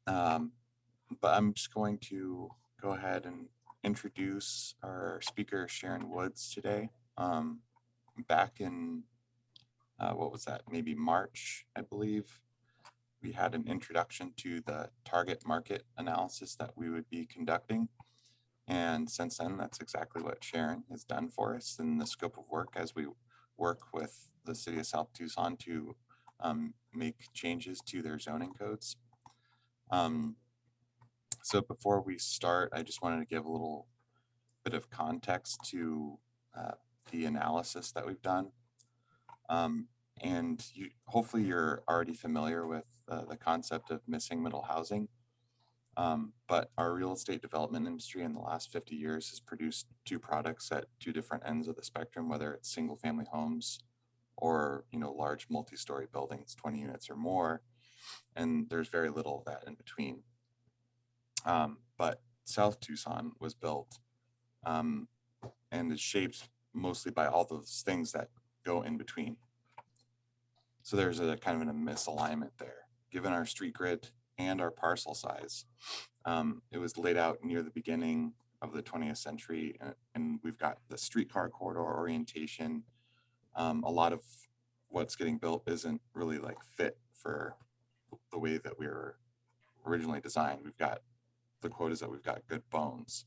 But I'm just going to go ahead and introduce our speaker, Sharon Woods, today. Back in, what was that, maybe March, I believe, we had an introduction to the target market analysis that we would be conducting. And since then, that's exactly what Sharon has done for us in the scope of work as we work with the city of South Tucson to make changes to their zoning codes. So before we start, I just wanted to give a little bit of context to the analysis that we've done. And hopefully you're already familiar with the concept of missing middle housing. But our real estate development industry in the last 50 years has produced two products at two different ends of the spectrum, whether it's single family homes or large multi-story buildings, 20 units or more. And there's very little of that in between. But South Tucson was built and is shaped mostly by all those things that go in between. So there's a kind of a misalignment there. Given our street grid and our parcel size, it was laid out near the beginning of the 20th century, and we've got the streetcar corridor orientation. A lot of what's getting built isn't really like fit for the way that we were originally designed. We've got the quote is that we've got good bones.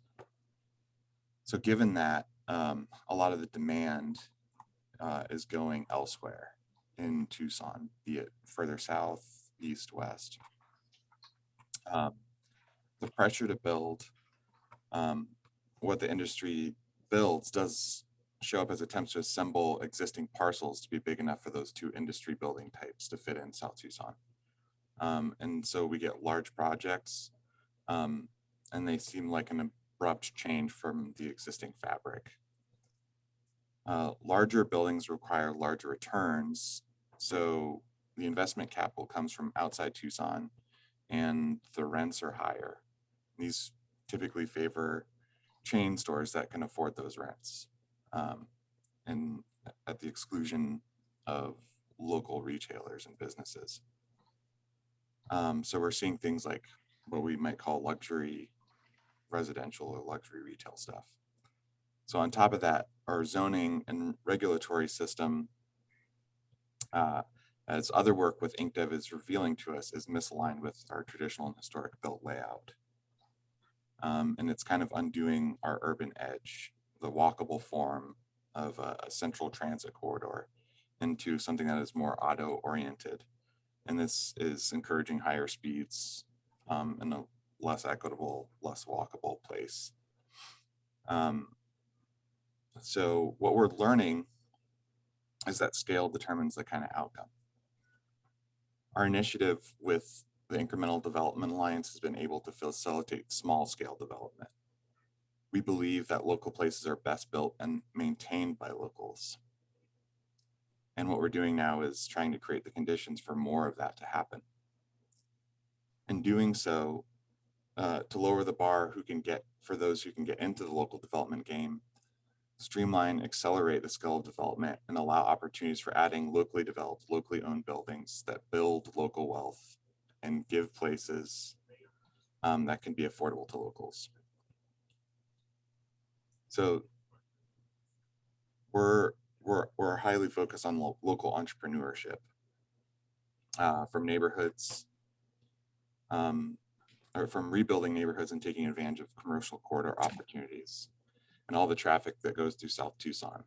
So given that, a lot of the demand is going elsewhere in Tucson, be it further south, east, west. The pressure to build what the industry builds does show up as attempts to assemble existing parcels to be big enough for those two industry building types to fit in South Tucson. And so we get large projects and they seem like an abrupt change from the existing fabric. Larger buildings require larger returns, so the investment capital comes from outside Tucson and the rents are higher. These typically favor chain stores that can afford those rents and at the exclusion of local retailers and businesses. So we're seeing things like what we might call luxury residential or luxury retail stuff. So on top of that, our zoning and regulatory system, as other work with IncDev is revealing to us, is misaligned with our traditional and historic built layout. And it's kind of undoing our urban edge, the walkable form of a central transit corridor into something that is more auto-oriented. And this is encouraging higher speeds in a less equitable, less walkable place. So what we're learning is that scale determines the kind of outcome. Our initiative with the Incremental Development Alliance has been able to facilitate small scale development. We believe that local places are best built and maintained by locals. And what we're doing now is trying to create the conditions for more of that to happen. In doing so, to lower the bar for those who can get into the local development game, streamline, accelerate the scale of development, and allow opportunities for adding locally developed, locally owned buildings that build local wealth and give places that can be affordable to locals. So we're highly focused on local entrepreneurship from neighborhoods, or from rebuilding neighborhoods and taking advantage of commercial corridor opportunities and all the traffic that goes through South Tucson.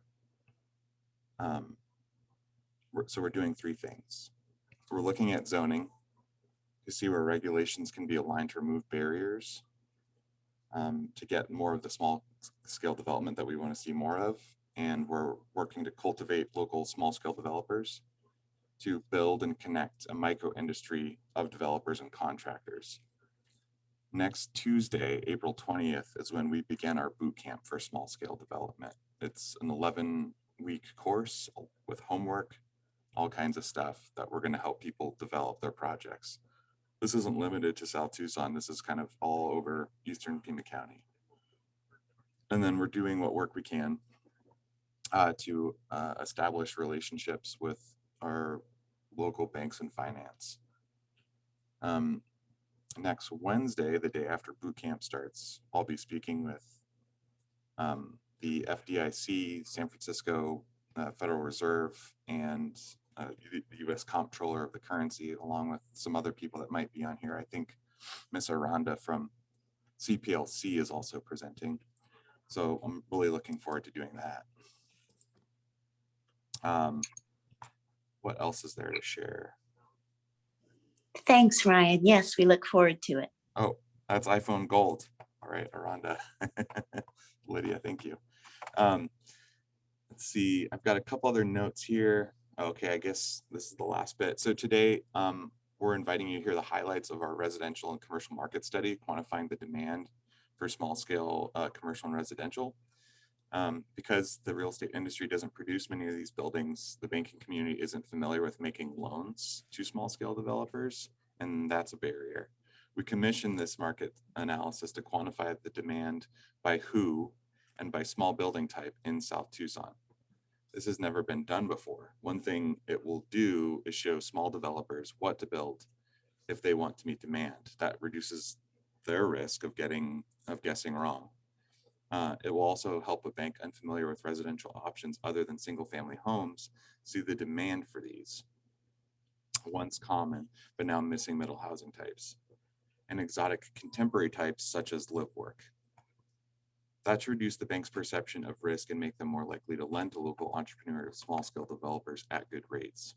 So we're doing three things. We're looking at zoning to see where regulations can be aligned to remove barriers to get more of the small scale development that we want to see more of. And we're working to cultivate local small scale developers to build and connect a micro industry of developers and contractors. Next Tuesday, April 20th, is when we begin our boot camp for small scale development. It's an 11-week course with homework, all kinds of stuff that we're going to help people develop their projects. This isn't limited to South Tucson. This is kind of all over Eastern Pima County. And then we're doing what work we can to establish relationships with our local banks and finance. next Wednesday, the day after boot camp starts, I'll be speaking with the FDIC, San Francisco Federal Reserve, and the U.S. Comptroller of the Currency, along with some other people that might be on here. I think Miss Aranda from CPLC is also presenting. So I'm really looking forward to doing that. What else is there to share? Thanks, Ryan. Yes, we look forward to it. Oh, that's iPhone Gold. All right, Aranda. Lydia, thank you. Let's see, I've got a couple other notes here. Okay, I guess this is the last bit. So today, we're inviting you to hear the highlights of our residential and commercial market study, quantifying the demand for small scale commercial and residential. Because the real estate industry doesn't produce many of these buildings, the banking community isn't familiar with making loans to small scale developers, and that's a barrier. We commissioned this market analysis to quantify the demand by who and by small building type in South Tucson. This has never been done before. One thing it will do is show small developers what to build if they want to meet demand. That reduces their risk of guessing wrong. It will also help a bank unfamiliar with residential options other than single family homes see the demand for these once common, but now missing middle housing types and exotic contemporary types such as live work. That should reduce the bank's perception of risk and make them more likely to lend to local entrepreneurs, small scale developers at good rates.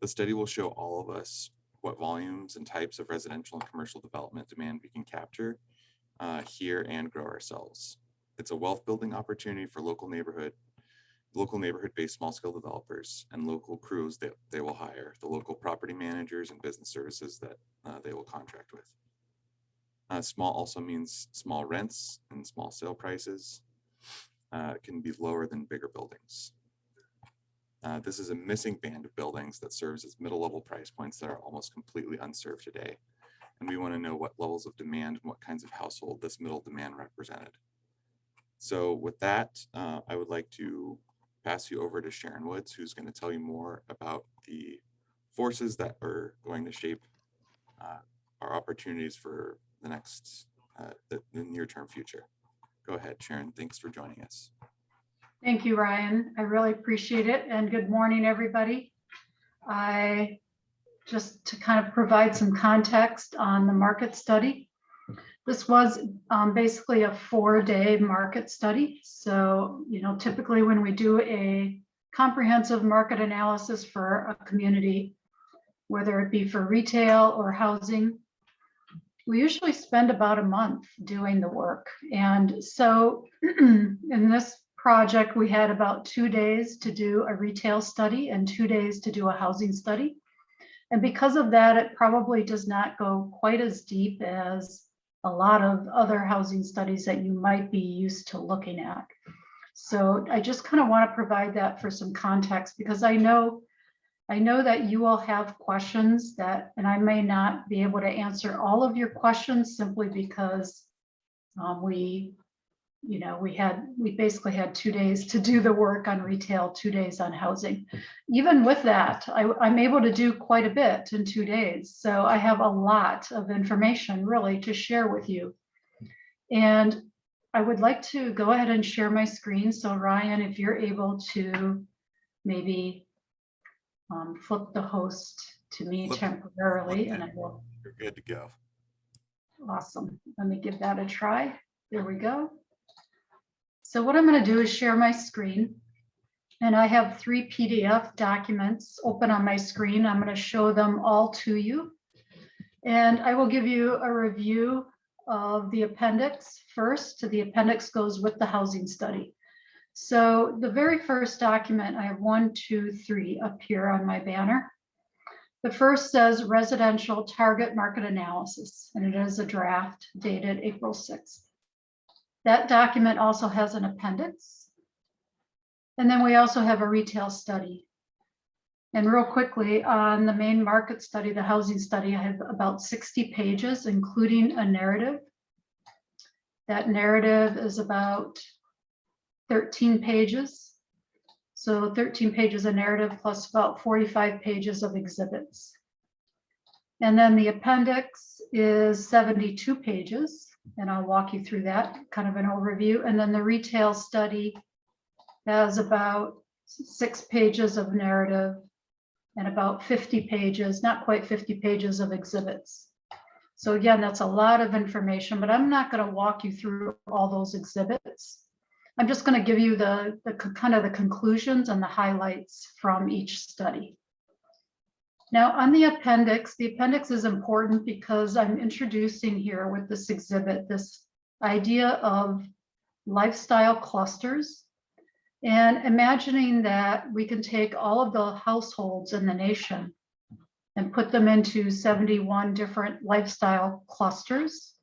The study will show all of us what volumes and types of residential and commercial development demand we can capture here and grow ourselves. It's a wealth building opportunity for local neighborhood-based small scale developers and local crews that they will hire, the local property managers and business services that they will contract with. Small also means small rents and small sale prices can be lower than bigger buildings. This is a missing band of buildings that serves as middle level price points that are almost completely unserved today. And we want to know what levels of demand and what kinds of household this middle demand represented. So with that, I would like to pass you over to Sharon Woods, who's going to tell you more about the forces that are going to shape our opportunities for the next, the near-term future. Go ahead, Sharon. Thanks for joining us. Thank you, Ryan. I really appreciate it. And good morning, everybody. Just to kind of provide some context on the market study. This was basically a 4-day market study. So, typically when we do a comprehensive market analysis for a community, whether it be for retail or housing, we usually spend about a month doing the work. And so in this project, we had about 2 days to do a retail study and 2 days to do a housing study. And because of that, it probably does not go quite as deep as a lot of other housing studies that you might be used to looking at. So I just kind of want to provide that for some context, because I know that you all have questions and I may not be able to answer all of your questions simply because we basically had 2 days to do the work on retail, 2 days on housing. Even with that, I'm able to do quite a bit in 2 days. So I have a lot of information really to share with you. And I would like to go ahead and share my screen. So Ryan, if you're able to maybe flip the host to me temporarily, and I will. You're good to go. Awesome. Let me give that a try. There we go. So what I'm going to do is share my screen, and I have 3 PDF documents open on my screen. I'm going to show them all to you, and I will give you a review of the appendix first. The appendix goes with the housing study. So the very first document, I have 1, 2, 3 up here on my banner. The first says residential target market analysis, and it is a draft dated April 6th. That document also has an appendix. And then we also have a retail study. And real quickly on the main market study, the housing study, I have about 60 pages, including a narrative. That narrative is about 13 pages. So 13 pages of narrative plus about 45 pages of exhibits. And then the appendix is 72 pages, and I'll walk you through that, kind of an overview. And then the retail study has about 6 pages of narrative and about 50 pages, not quite 50 pages of exhibits. So again, that's a lot of information, but I'm not going to walk you through all those exhibits. I'm just going to give you the kind of the conclusions and the highlights from each study. Now on the appendix is important because I'm introducing here with this exhibit, this idea of lifestyle clusters, and imagining that we can take all of the households in the nation and put them into 71 different lifestyle clusters.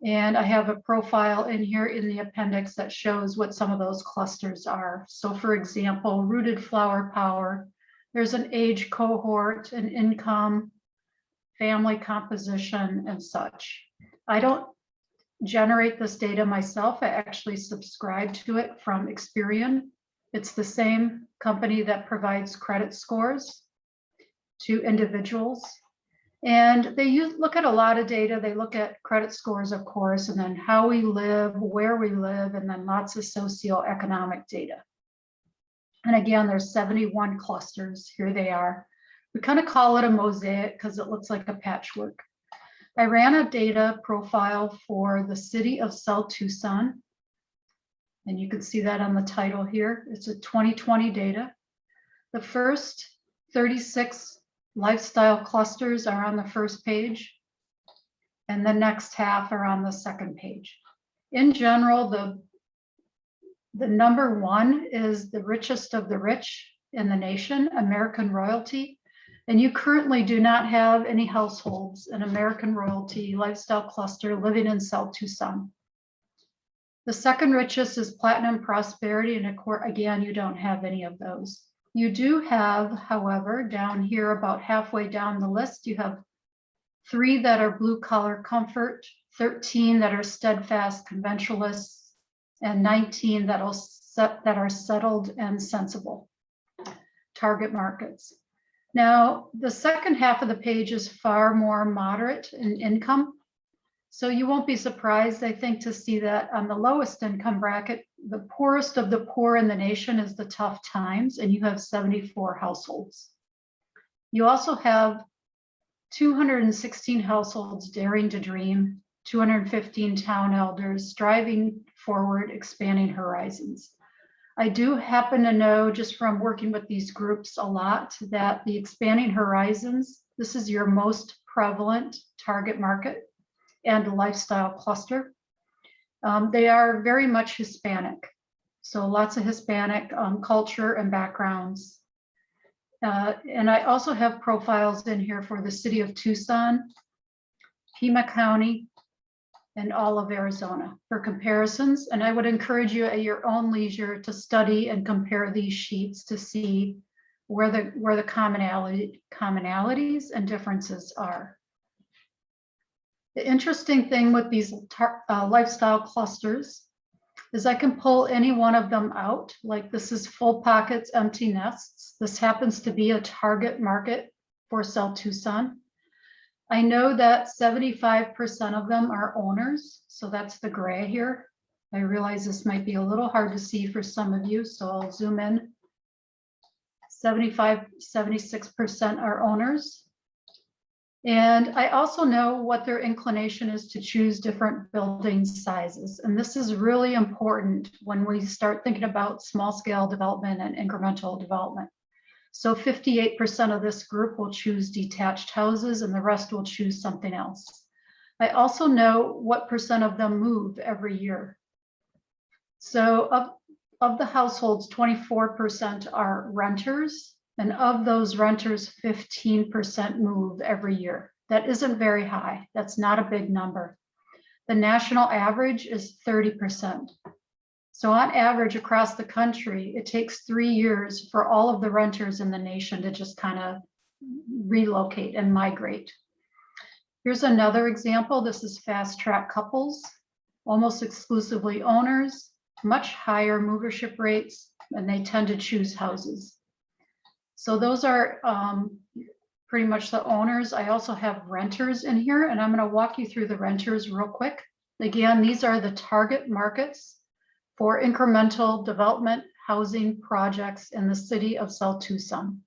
And I have a profile in here in the appendix that shows what some of those clusters are. So for example, rooted flower power, there's an age cohort, an income, family composition, and such. I don't generate this data myself. I actually subscribe to it from Experian. It's the same company that provides credit scores to individuals. And they look at a lot of data. They look at credit scores, of course, and then how we live, where we live, and then lots of socioeconomic data. And again, there's 71 clusters. Here they are. We kind of call it a mosaic because it looks like a patchwork. I ran a data profile for the city of South Tucson. And you can see that on the title here. It's a 2020 data. The first 36 lifestyle clusters are on the first page, and the next half are on the second page. In general, the number one is the richest of the rich in the nation, American royalty. And you currently do not have any households in American royalty lifestyle cluster living in South Tucson. The second richest is platinum prosperity, and again, you don't have any of those. You do have, however, down here about halfway down the list, you have 3 that are blue collar comfort, 13 that are steadfast conventionalists, and 19 that are settled and sensible target markets. Now, the second half of the page is far more moderate in income. So you won't be surprised, I think, to see that on the lowest income bracket, the poorest of the poor in the nation is the tough times, and you have 74 households. You also have 216 households daring to dream, 215 town elders striving forward, expanding horizons. I do happen to know, just from working with these groups a lot, that the expanding horizons, this is your most prevalent target market and lifestyle cluster. They are very much Hispanic. So lots of Hispanic culture and backgrounds. And I also have profiles in here for the city of Tucson, Pima County, and all of Arizona for comparisons. And I would encourage you at your own leisure to study and compare these sheets to see where the commonalities and differences are. The interesting thing with these lifestyle clusters is I can pull any one of them out. Like this is full pockets, empty nests. This happens to be a target market for South Tucson. I know that 75% of them are owners. So that's the gray here. I realize this might be a little hard to see for some of you, so I'll zoom in. 76% are owners. And I also know what their inclination is to choose different building sizes. And this is really important when we start thinking about small scale development and incremental development. So 58% of this group will choose detached houses and the rest will choose something else. I also know what percent of them move every year. So of the households, 24% are renters. And of those renters, 15% move every year. That isn't very high. That's not a big number. The national average is 30%. So on average across the country, it takes 3 years for all of the renters in the nation to just kind of relocate and migrate. Here's another example. This is fast track couples, almost exclusively owners, much higher movership rates, and they tend to choose houses. So those are pretty much the owners. I also have renters in here, and I'm going to walk you through the renters real quick. Again, these are the target markets for incremental development housing projects in the city of South Tucson.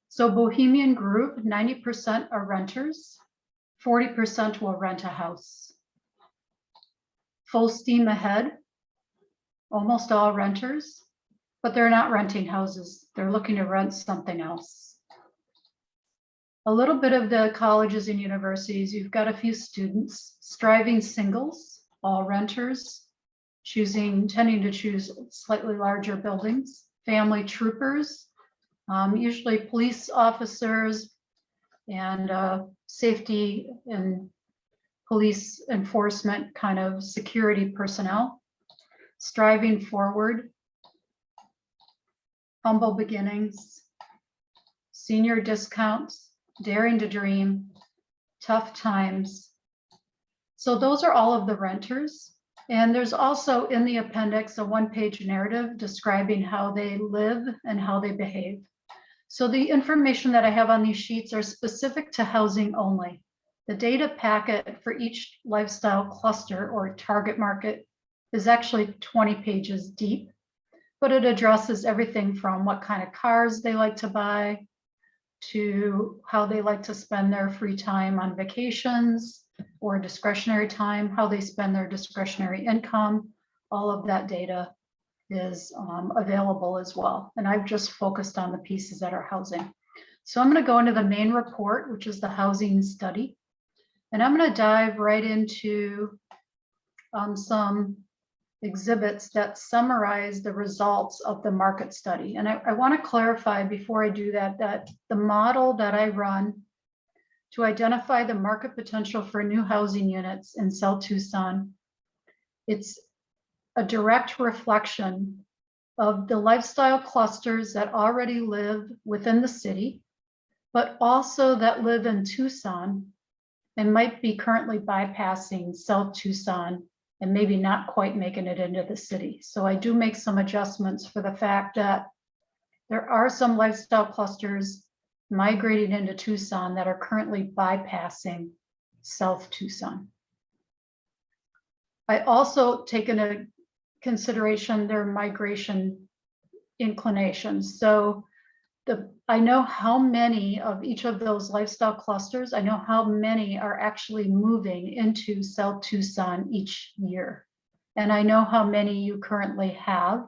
So Bohemian Group, 90% are renters, 40% will rent a house. Full Steam Ahead, almost all renters, but they're not renting houses. They're looking to rent something else. A little bit of the colleges and universities, you've got a few students. Striving Singles, all renters, tending to choose slightly larger buildings. Family Troopers, usually police officers and safety and police enforcement kind of security personnel. Striving Forward, Humble Beginnings, Senior Discounts, Daring to Dream, Tough Times. So those are all of the renters. And there's also in the appendix a one-page narrative describing how they live and how they behave. So the information that I have on these sheets are specific to housing only. The data packet for each lifestyle cluster or target market is actually 20 pages deep, but it addresses everything from what kind of cars they like to buy to how they like to spend their free time on vacations or discretionary time, how they spend their discretionary income. All of that data is available as well. And I've just focused on the pieces that are housing. So I'm going to go into the main report, which is the housing study. And I'm going to dive right into some exhibits that summarize the results of the market study. And I want to clarify before I do that, that the model that I run to identify the market potential for new housing units in South Tucson, it's a direct reflection of the lifestyle clusters that already live within the city, but also that live in Tucson and might be currently bypassing South Tucson and maybe not quite making it into the city. So I do make some adjustments for the fact that there are some lifestyle clusters migrating into Tucson that are currently bypassing South Tucson. I also take into consideration their migration inclinations. So I know how many of each of those lifestyle clusters, I know how many are actually moving into South Tucson each year. And I know how many you currently have.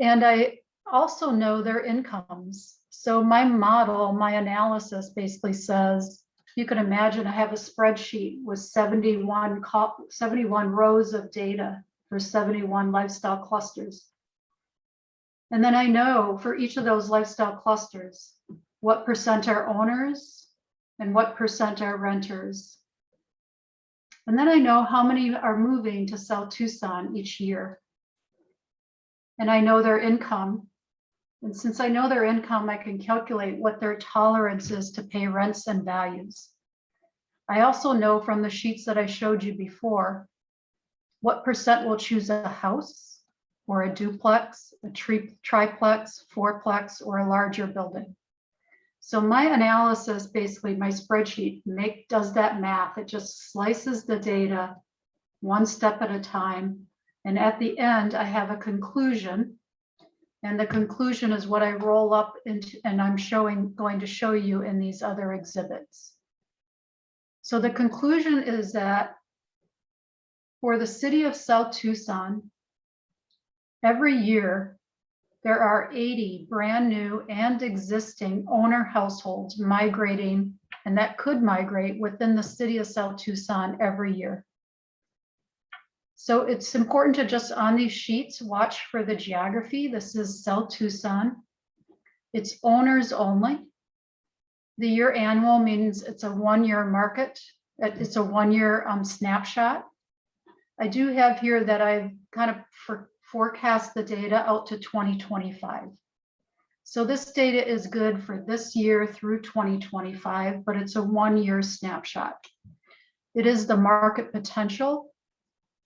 And I also know their incomes. So my model, my analysis basically says, you can imagine I have a spreadsheet with 71 rows of data for 71 lifestyle clusters. And then I know for each of those lifestyle clusters, what percent are owners and what percent are renters. And then I know how many are moving to South Tucson each year. And I know their income. And since I know their income, I can calculate what their tolerance is to pay rents and values. I also know from the sheets that I showed you before, what percent will choose a house or a duplex, a triplex, fourplex, or a larger building. So my analysis, basically my spreadsheet does that math. It just slices the data one step at a time. And at the end, I have a conclusion. And the conclusion is what I roll up into, and I'm going to show you in these other exhibits. So the conclusion is that for the city of South Tucson, every year, there are 80 brand new and existing owner households migrating, and that could migrate within the city of South Tucson every year. So it's important to just on these sheets, watch for the geography. This is South Tucson. It's owners only. The year annual means it's a one-year market. It's a one-year snapshot. I do have here that I've kind of forecast the data out to 2025. So this data is good for this year through 2025, but it's a one-year snapshot. It is the market potential.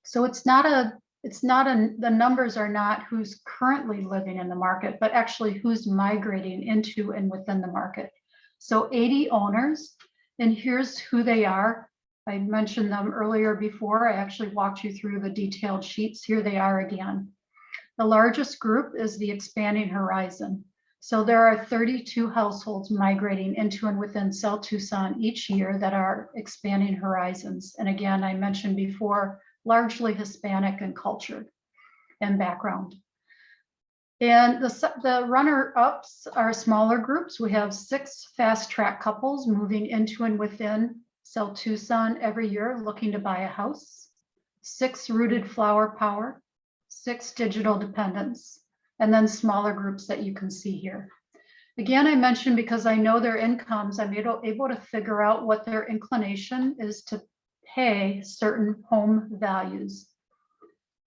So the numbers are not who's currently living in the market, but actually who's migrating into and within the market. So 80 owners, and here's who they are. I mentioned them earlier before. I actually walked you through the detailed sheets. Here they are again. The largest group is the expanding horizon. So there are 32 households migrating into and within South Tucson each year that are expanding horizons. And again, I mentioned before, largely Hispanic in culture and background. And the runner-ups are smaller groups. We have 6 fast-track couples moving into and within South Tucson every year looking to buy a house, 6 rooted flower power, 6 digital dependents, and then smaller groups that you can see here. Again, I mentioned because I know their incomes, I'm able to figure out what their inclination is to pay certain home values.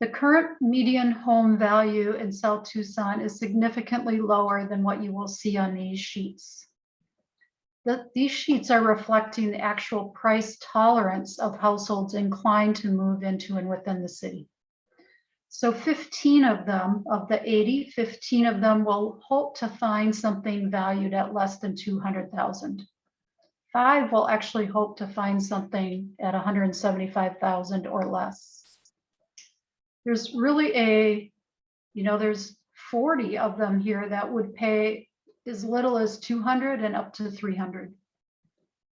The current median home value in South Tucson is significantly lower than what you will see on these sheets. These sheets are reflecting the actual price tolerance of households inclined to move into and within the city. So 15 of them, of the 80, 15 of them will hope to find something valued at less than $200,000. 5 will actually hope to find something at $175,000 or less. There's really there's 40 of them here that would pay as little as $200,000 and up to $300,000,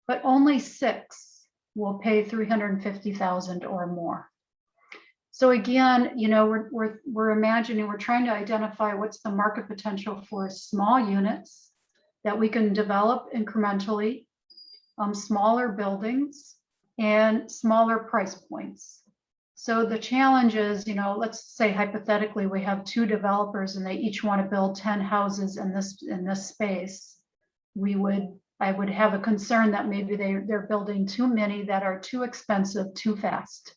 but only 6 will pay $350,000 or more. So again, we're imagining, we're trying to identify what's the market potential for small units that we can develop incrementally, smaller buildings and smaller price points. So the challenge is, let's say hypothetically we have 2 developers and they each want to build 10 houses in this space. I would have a concern that maybe they're building too many that are too expensive, too fast.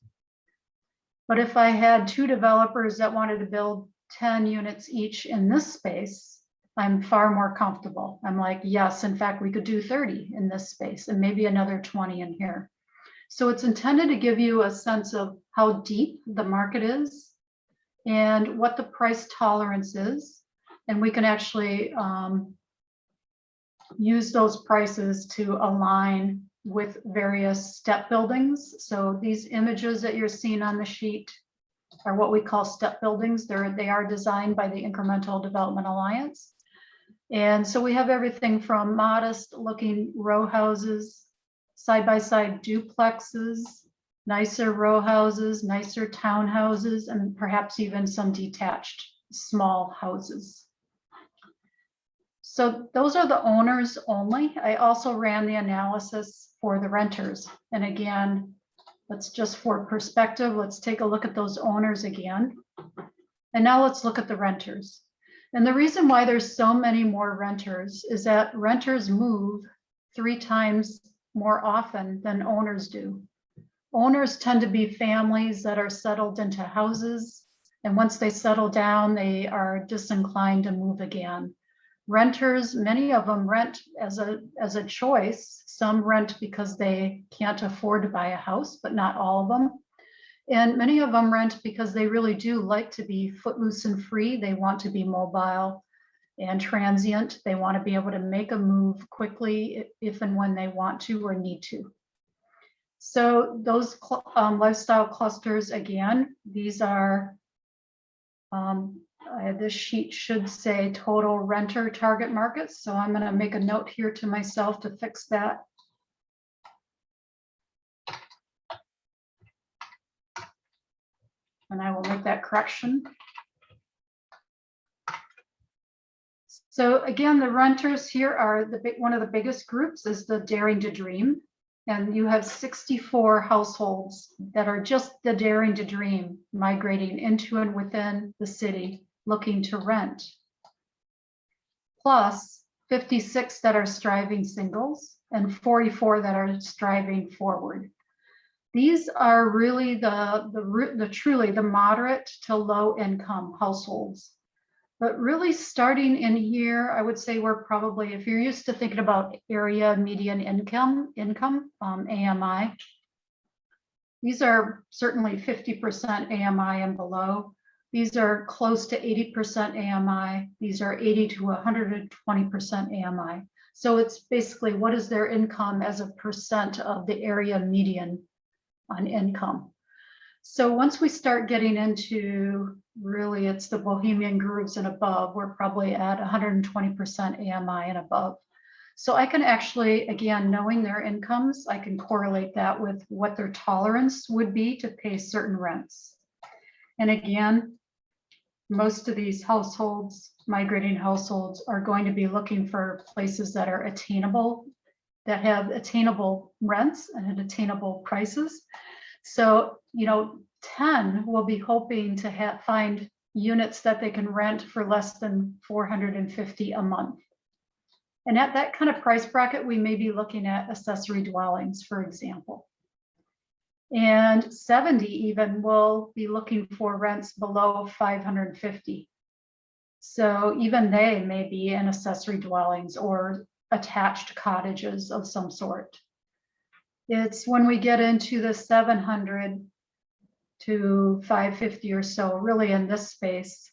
But if I had 2 developers that wanted to build 10 units each in this space, I'm far more comfortable. I'm like, yes, in fact, we could do 30 in this space and maybe another 20 in here. So it's intended to give you a sense of how deep the market is and what the price tolerance is. And we can actually use those prices to align with various step buildings. So these images that you're seeing on the sheet are what we call step buildings. They are designed by the Incremental Development Alliance. And so we have everything from modest looking row houses, side-by-side duplexes, nicer row houses, nicer townhouses, and perhaps even some detached small houses. So those are the owners only. I also ran the analysis for the renters. And again, let's just for perspective, let's take a look at those owners again. And now let's look at the renters. And the reason why there's so many more renters is that renters move 3 times more often than owners do. Owners tend to be families that are settled into houses, and once they settle down, they are disinclined to move again. Renters, many of them rent as a choice. Some rent because they can't afford to buy a house, but not all of them. And many of them rent because they really do like to be footloose and free. They want to be mobile and transient. They want to be able to make a move quickly if and when they want to or need to. So those lifestyle clusters, again, these are, this sheet should say total renter target markets. So I'm going to make a note here to myself to fix that. And I will make that correction. So again, the renters here are one of the biggest groups is the Daring to Dream. And you have 64 households that are just the Daring to Dream migrating into and within the city looking to rent. Plus 56 that are striving singles and 44 that are striving forward. These are really truly the moderate to low income households. But really starting in here, I would say we're probably, if you're used to thinking about area median income, AMI, these are certainly 50% AMI and below. These are close to 80% AMI. These are 80 to 120% AMI. So it's basically what is their income as a percent of the area median on income. So once we start getting into really it's the Bohemian Grooves and above, we're probably at 120% AMI and above. So I can actually, again, knowing their incomes, I can correlate that with what their tolerance would be to pay certain rents. And again, most of these households, migrating households, are going to be looking for places that are attainable, that have attainable rents and at attainable prices. So, 10 will be hoping to find units that they can rent for less than $450 a month. And at that kind of price bracket, we may be looking at accessory dwellings, for example. And 70 even will be looking for rents below 550. So even they may be in accessory dwellings or attached cottages of some sort. It's when we get into the 700 to 550 or so, really in this space,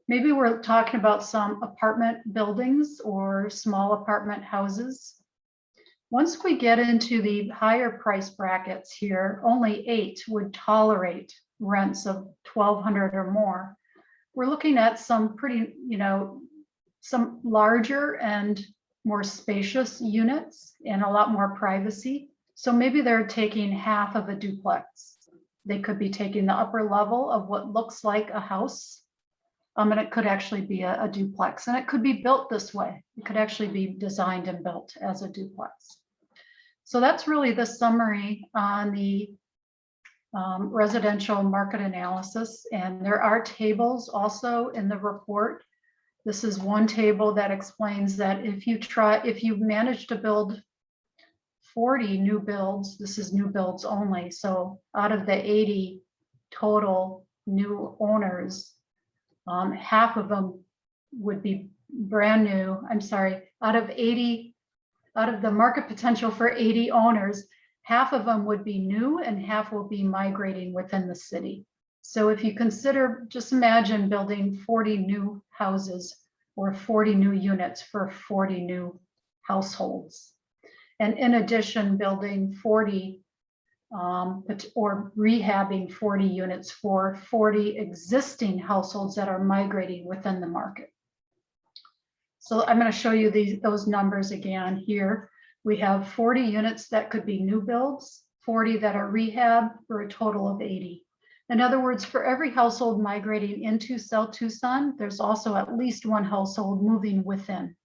maybe we're talking about some apartment buildings or small apartment houses. Once we get into the higher price brackets here, only 8 would tolerate rents of 1,200 or more. We're looking at some pretty, some larger and more spacious units and a lot more privacy. So maybe they're taking half of a duplex. They could be taking the upper level of what looks like a house. And it could actually be a duplex, and it could be built this way. It could actually be designed and built as a duplex. So that's really the summary on the residential market analysis. And there are tables also in the report. This is one table that explains that if you manage to build 40 new builds, this is new builds only. So out of the 80 total new owners, half of them would be brand new. I'm sorry, out of the market potential for 80 owners, half of them would be new and half will be migrating within the city. So if you consider, just imagine building 40 new houses or 40 new units for 40 new households. And in addition, building 40 or rehabbing 40 units for 40 existing households that are migrating within the market. So I'm going to show you those numbers again here. We have 40 units that could be new builds, 40 that are rehab, for a total of 80. In other words, for every household migrating into South Tucson, there's also at least one household moving within.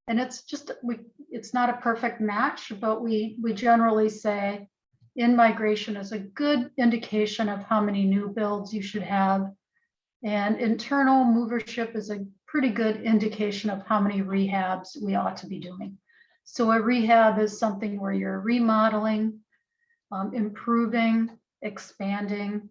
And it's not a perfect match, but we generally say in-migration is a good indication of how many new builds you should have. And internal movership is a pretty good indication of how many rehabs we ought to be doing. So a rehab is something where you're remodeling, improving, expanding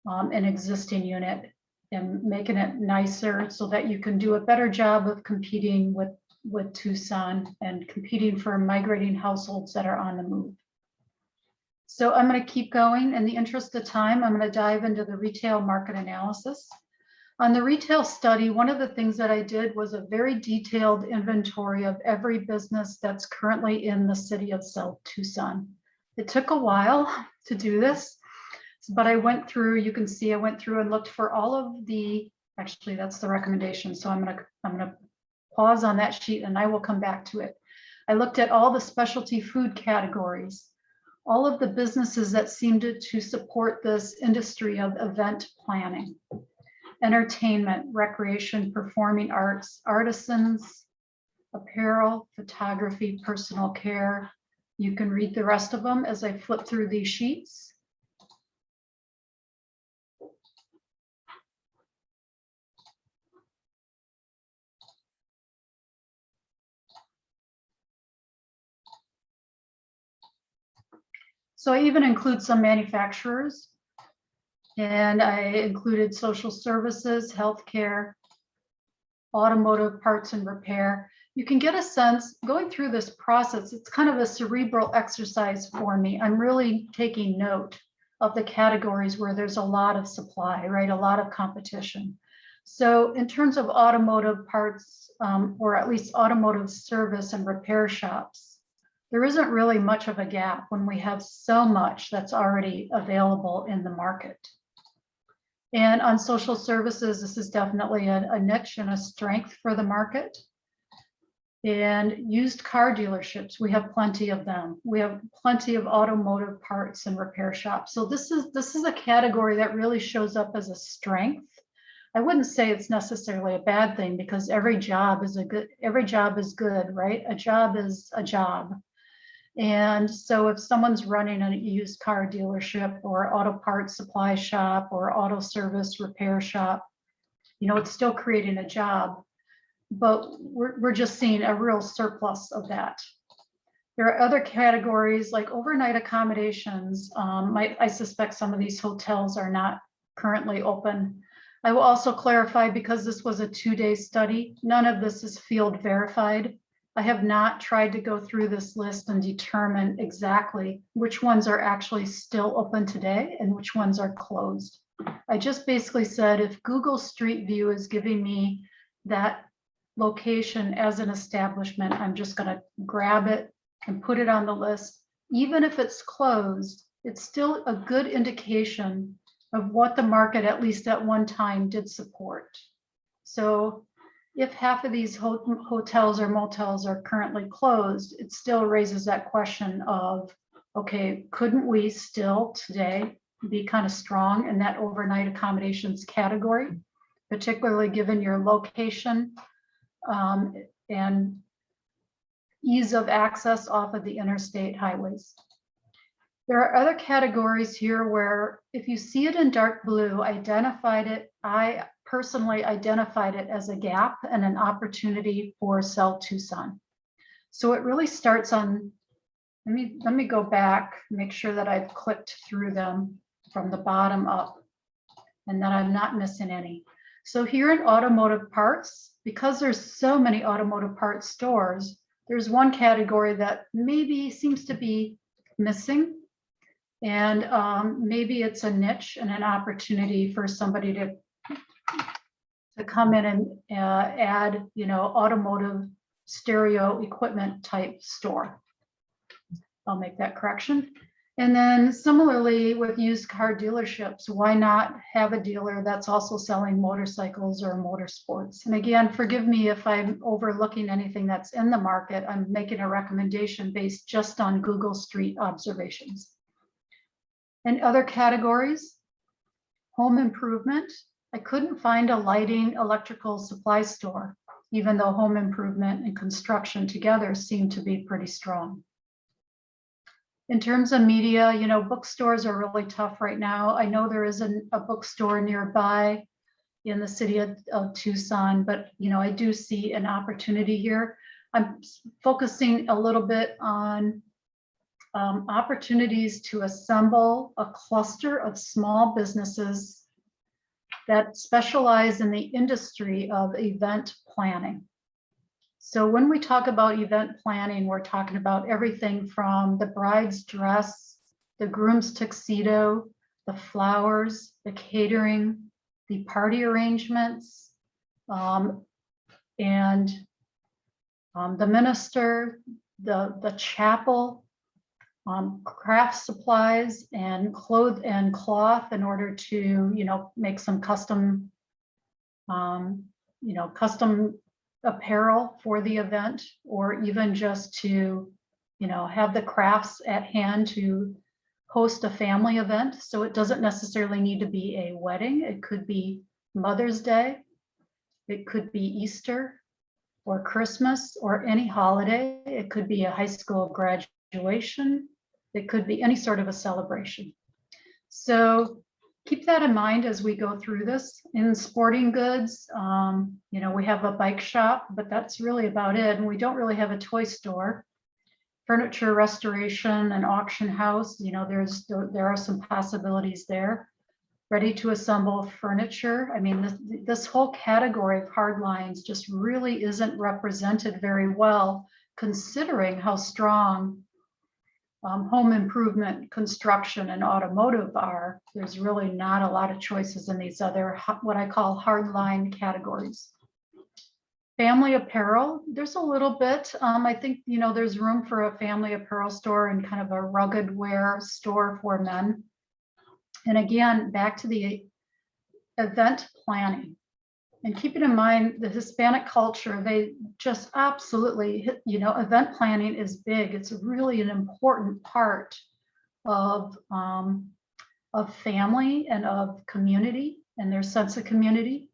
an existing unit and making it nicer so that you can do a better job of competing with Tucson and competing for migrating households that are on the move. So I'm going to keep going. In the interest of time, I'm going to dive into the retail market analysis. On the retail study, one of the things that I did was a very detailed inventory of every business that's currently in the city of South Tucson. It took a while to do this, but I went through, you can see I went through and looked for all of the, actually that's the recommendation. So I'm gonna pause on that sheet and I will come back to it. I looked at all the specialty food categories, all of the businesses that seemed to support this industry of event planning, entertainment, recreation, performing arts, artisans, apparel, photography, personal care. You can read the rest of them as I flip through these sheets. So I even include some manufacturers, and I included social services, healthcare, automotive parts and repair. You can get a sense going through this process, it's kind of a cerebral exercise for me. I'm really taking note of the categories where there's a lot of supply, right? A lot of competition. So in terms of automotive parts, or at least automotive service and repair shops, there isn't really much of a gap when we have so much that's already available in the market. And on social services, this is definitely a niche and a strength for the market. And used car dealerships, we have plenty of them. We have plenty of automotive parts and repair shops. So this is a category that really shows up as a strength. I wouldn't say it's necessarily a bad thing, because every job is good, right? A job is a job. And so if someone's running a used car dealership or auto parts supply shop or auto service repair shop, it's still creating a job, but we're just seeing a real surplus of that. There are other categories like overnight accommodations. I suspect some of these hotels are not currently open. I will also clarify, because this was a 2-day study, none of this is field verified. I have not tried to go through this list and determine exactly which ones are actually still open today and which ones are closed. I just basically said, if Google Street View is giving me that location as an establishment, I'm just going to grab it and put it on the list. Even if it's closed, it's still a good indication of what the market, at least at one time, did support. So if half of these hotels or motels are currently closed, it still raises that question of, okay, couldn't we still today be kind of strong in that overnight accommodations category, particularly given your location and ease of access off of the interstate highways. There are other categories here where, if you see it in dark blue, I personally identified it as a gap and an opportunity for South Tucson. So it really starts on, let me go back, make sure that I've clicked through them from the bottom up and that I'm not missing any. So here in automotive parts, because there's so many automotive parts stores, there's one category that maybe seems to be missing. And maybe it's a niche and an opportunity for somebody to come in and add, automotive stereo equipment type store. I'll make that correction. And then similarly with used car dealerships, why not have a dealer that's also selling motorcycles or motorsports? And again, forgive me if I'm overlooking anything that's in the market. I'm making a recommendation based just on Google Street observations. And other categories, home improvement. I couldn't find a lighting electrical supply store, even though home improvement and construction together seem to be pretty strong. In terms of media, bookstores are really tough right now. I know there isn't a bookstore nearby in the city of Tucson, but I do see an opportunity here. I'm focusing a little bit on opportunities to assemble a cluster of small businesses that specialize in the industry of event planning. So when we talk about event planning, we're talking about everything from the bride's dress, the groom's tuxedo, the flowers, the catering, the party arrangements, and the minister, the chapel, craft supplies and cloth in order to make some custom custom apparel for the event, or even just to have the crafts at hand to host a family event. So it doesn't necessarily need to be a wedding. It could be Mother's Day, it could be Easter or Christmas or any holiday. It could be a high school graduation. It could be any sort of a celebration. So keep that in mind as we go through this. In sporting goods, we have a bike shop, but that's really about it. And we don't really have a toy store. Furniture restoration and auction house, there are some possibilities there. Ready to assemble furniture. I mean, this whole category of hard lines just really isn't represented very well, considering how strong home improvement, construction, and automotive are, there's really not a lot of choices in these other, what I call hardline categories. Family apparel, there's a little bit. I think, there's room for a family apparel store and kind of a rugged wear store for men. And again, back to the event planning. And keeping in mind the Hispanic culture, they just absolutely, event planning is big. It's really an important part of family and of community and their sense of community.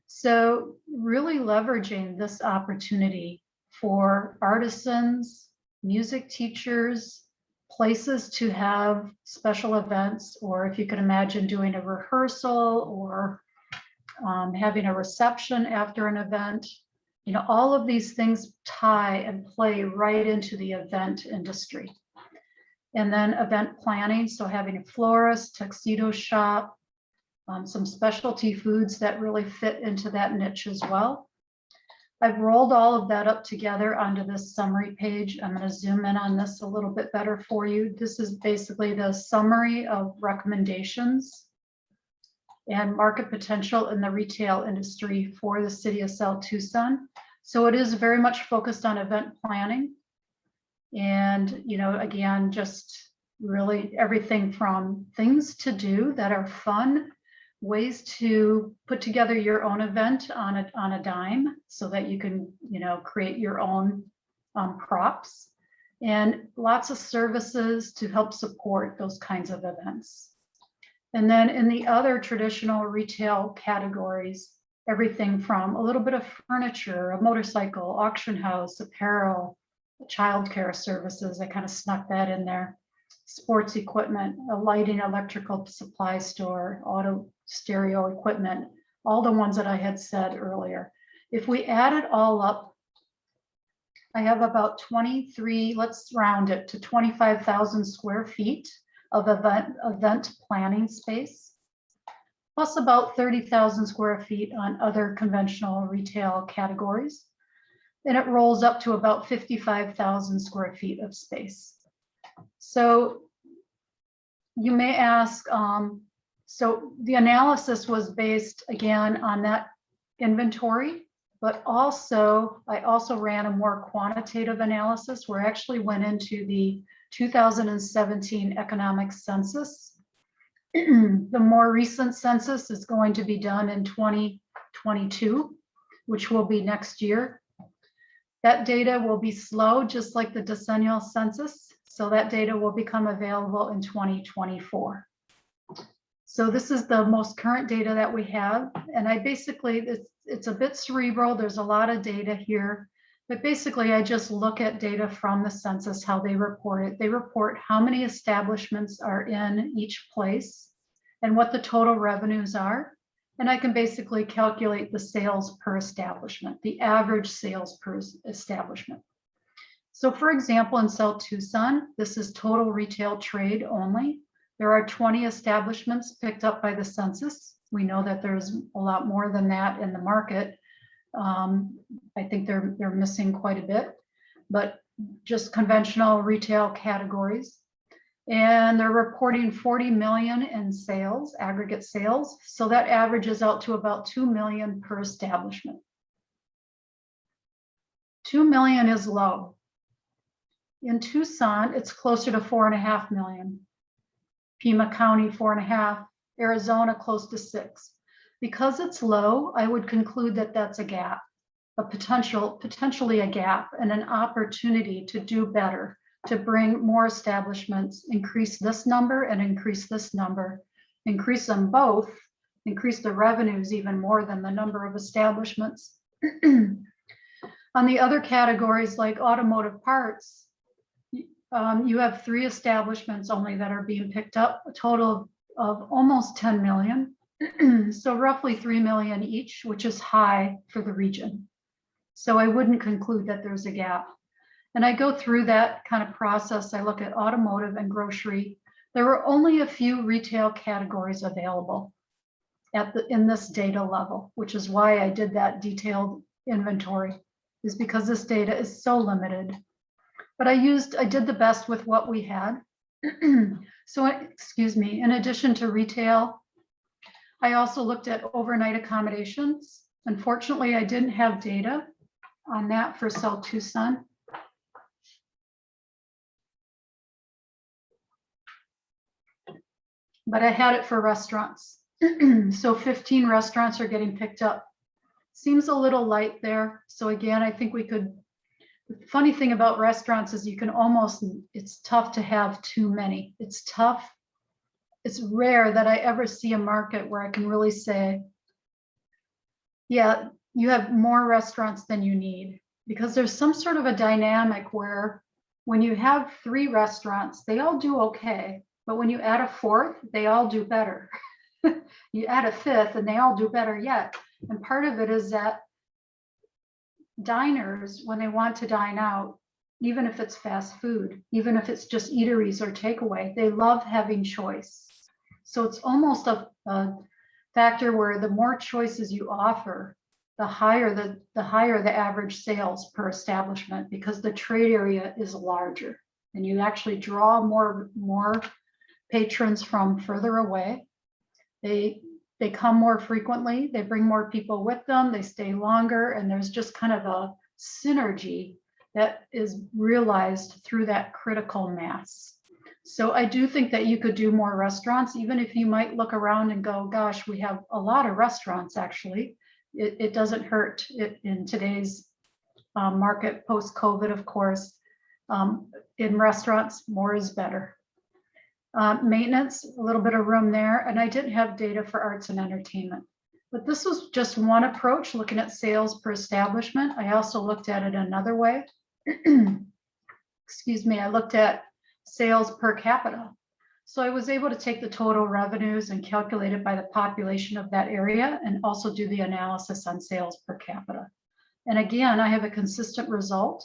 So really leveraging this opportunity for artisans, music teachers, places to have special events, or if you can imagine doing a rehearsal or having a reception after an event, all of these things tie and play right into the event industry. And then event planning, so having a florist, tuxedo shop, some specialty foods that really fit into that niche as well. I've rolled all of that up together onto this summary page. I'm going to zoom in on this a little bit better for you. This is basically the summary of recommendations and market potential in the retail industry for the city of South Tucson. So it is very much focused on event planning. And, again, just really everything from things to do that are fun, ways to put together your own event on a dime so that you can, create your own props, and lots of services to help support those kinds of events. And then in the other traditional retail categories, everything from a little bit of furniture, a motorcycle, auction house, apparel, childcare services, I kind of snuck that in there, sports equipment, a lighting, electrical supply store, auto stereo equipment, all the ones that I had said earlier. If we add it all up, I have about 23, let's round it to 25,000 square feet of event planning space, plus about 30,000 square feet on other conventional retail categories. And it rolls up to about 55,000 square feet of space. So you may ask, so the analysis was based again on that inventory, but also I also ran a more quantitative analysis where I actually went into the 2017 economic census. The more recent census is going to be done in 2022, which will be next year. That data will be slow, just like the decennial census. So that data will become available in 2024. So this is the most current data that we have. And I basically, it's a bit cerebral. There's a lot of data here, but basically I just look at data from the census, how they report it. They report how many establishments are in each place and what the total revenues are. And I can basically calculate the sales per establishment, the average sales per establishment. So for example, in South Tucson, this is total retail trade only. There are 20 establishments picked up by the census. We know that there's a lot more than that in the market. I think they're missing quite a bit, but just conventional retail categories. And they're reporting 40 million in sales, aggregate sales. So that averages out to about 2 million per establishment. 2 million is low. In Tucson, it's closer to 4.5 million. Pima County, 4.5, Arizona, close to 6. Because it's low, I would conclude that that's a gap, potentially a gap and an opportunity to do better, to bring more establishments, increase this number and increase this number, increase them both, increase the revenues even more than the number of establishments. On the other categories like automotive parts, you have 3 establishments only that are being picked up, a total of almost 10 million. So roughly 3 million each, which is high for the region. So I wouldn't conclude that there's a gap. And I go through that kind of process. I look at automotive and grocery. There were only a few retail categories available in this data level, which is why I did that detailed inventory, is because this data is so limited. but I did the best with what we had. So, excuse me, in addition to retail, I also looked at overnight accommodations. Unfortunately, I didn't have data on that for South Tucson. But I had it for restaurants. So 15 restaurants are getting picked up. Seems a little light there. So again, I think we could, the funny thing about restaurants is you can almost, it's tough to have too many. It's tough. It's rare that I ever see a market where I can really say, yeah, you have more restaurants than you need, because there's some sort of a dynamic where when you have 3 restaurants, they all do okay. But when you add a 4th, they all do better. You add a 5th and they all do better yet. And part of it is that diners, when they want to dine out, even if it's fast food, even if it's just eateries or takeaway, they love having choice. So it's almost a factor where the more choices you offer, the higher the average sales per establishment, because the trade area is larger and you actually draw more patrons from further away. They come more frequently, they bring more people with them, they stay longer, and there's just kind of a synergy that is realized through that critical mass. So I do think that you could do more restaurants, even if you might look around and go, gosh, we have a lot of restaurants actually. It doesn't hurt in today's market post-COVID, of course. In restaurants, more is better. Maintenance, a little bit of room there, and I didn't have data for arts and entertainment. But this was just one approach, looking at sales per establishment. I also looked at it another way. Excuse me, I looked at sales per capita. So I was able to take the total revenues and calculate it by the population of that area, and also do the analysis on sales per capita. And again, I have a consistent result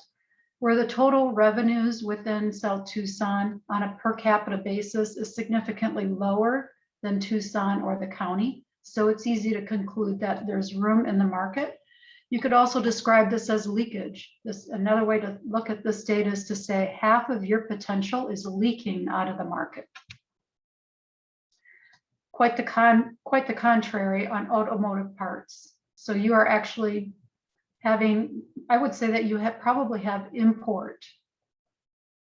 where the total revenues within South Tucson on a per capita basis is significantly lower than Tucson or the county. So it's easy to conclude that there's room in the market. You could also describe this as leakage. Another way to look at this data is to say half of your potential is leaking out of the market. Quite the contrary on automotive parts. So you are actually having, I would say that you probably have import.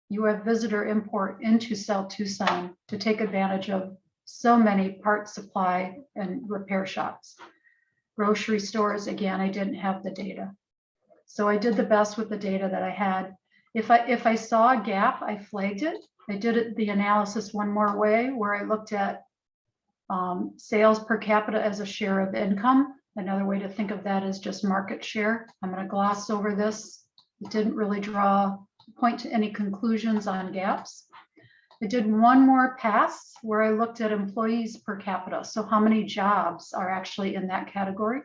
You have visitor import into South Tucson to take advantage of so many parts supply and repair shops. Grocery stores, again, I didn't have the data. So I did the best with the data that I had. If I saw a gap, I flagged it. I did the analysis one more way, where I looked at sales per capita as a share of income. Another way to think of that is just market share. I'm going to gloss over this. It didn't really point to any conclusions on gaps. I did one more pass where I looked at employees per capita. So how many jobs are actually in that category?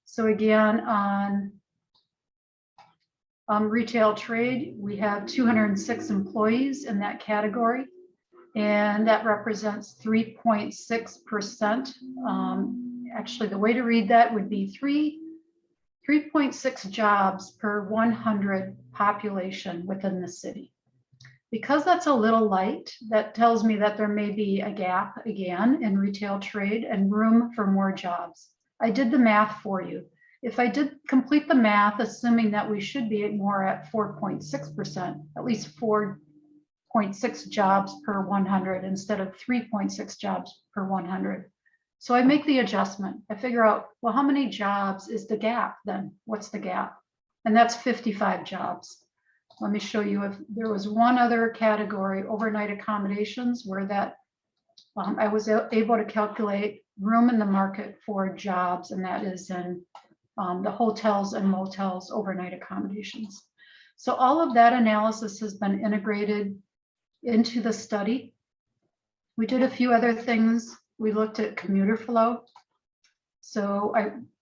So again, on retail trade, we have 206 employees in that category, and that represents 3.6%. Actually, the way to read that would be 3.6 jobs per 100 population within the city. Because that's a little light, that tells me that there may be a gap again in retail trade and room for more jobs. I did the math for you. If I did complete the math, assuming that we should be more at 4.6%, at least 4.6 jobs per 100 instead of 3.6 jobs per 100. So I make the adjustment. I figure out, well, how many jobs is the gap then? What's the gap? And that's 55 jobs. Let me show you if there was one other category, overnight accommodations, where that I was able to calculate room in the market for jobs, and that is in the hotels and motels overnight accommodations. So all of that analysis has been integrated into the study. We did a few other things. We looked at commuter flow. So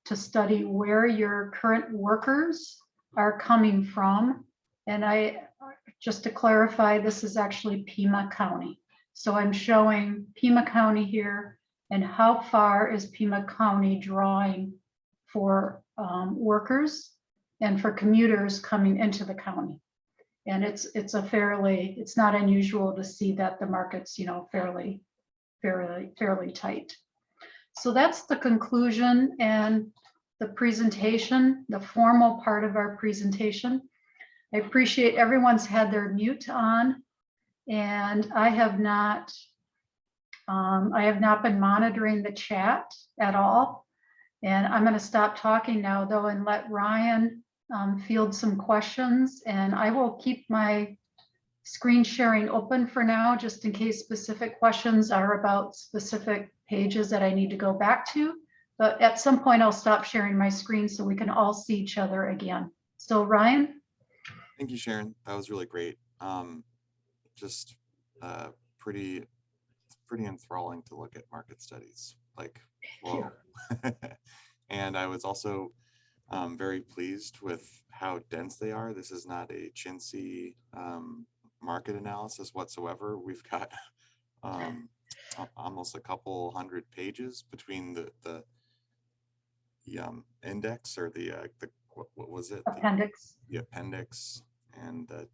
to study where your current workers are coming from. And just to clarify, this is actually Pima County. So I'm showing Pima County here, and how far is Pima County drawing for workers and for commuters coming into the county. And it's not unusual to see that the market's, fairly tight. So that's the conclusion and the presentation, the formal part of our presentation. I appreciate everyone's had their mute on, and I have not been monitoring the chat at all. And I'm going to stop talking now, though, and let Ryan field some questions. And I will keep my screen sharing open for now, just in case specific questions are about specific pages that I need to go back to. But at some point, I'll stop sharing my screen so we can all see each other again. So Ryan? Thank you, Sharon. That was really great. Just pretty enthralling to look at market studies. Like, whoa. And I was also very pleased with how dense they are. This is not a chintzy market analysis whatsoever. We've got almost a couple hundred pages between the index, or the what was it? Appendix. The appendix and the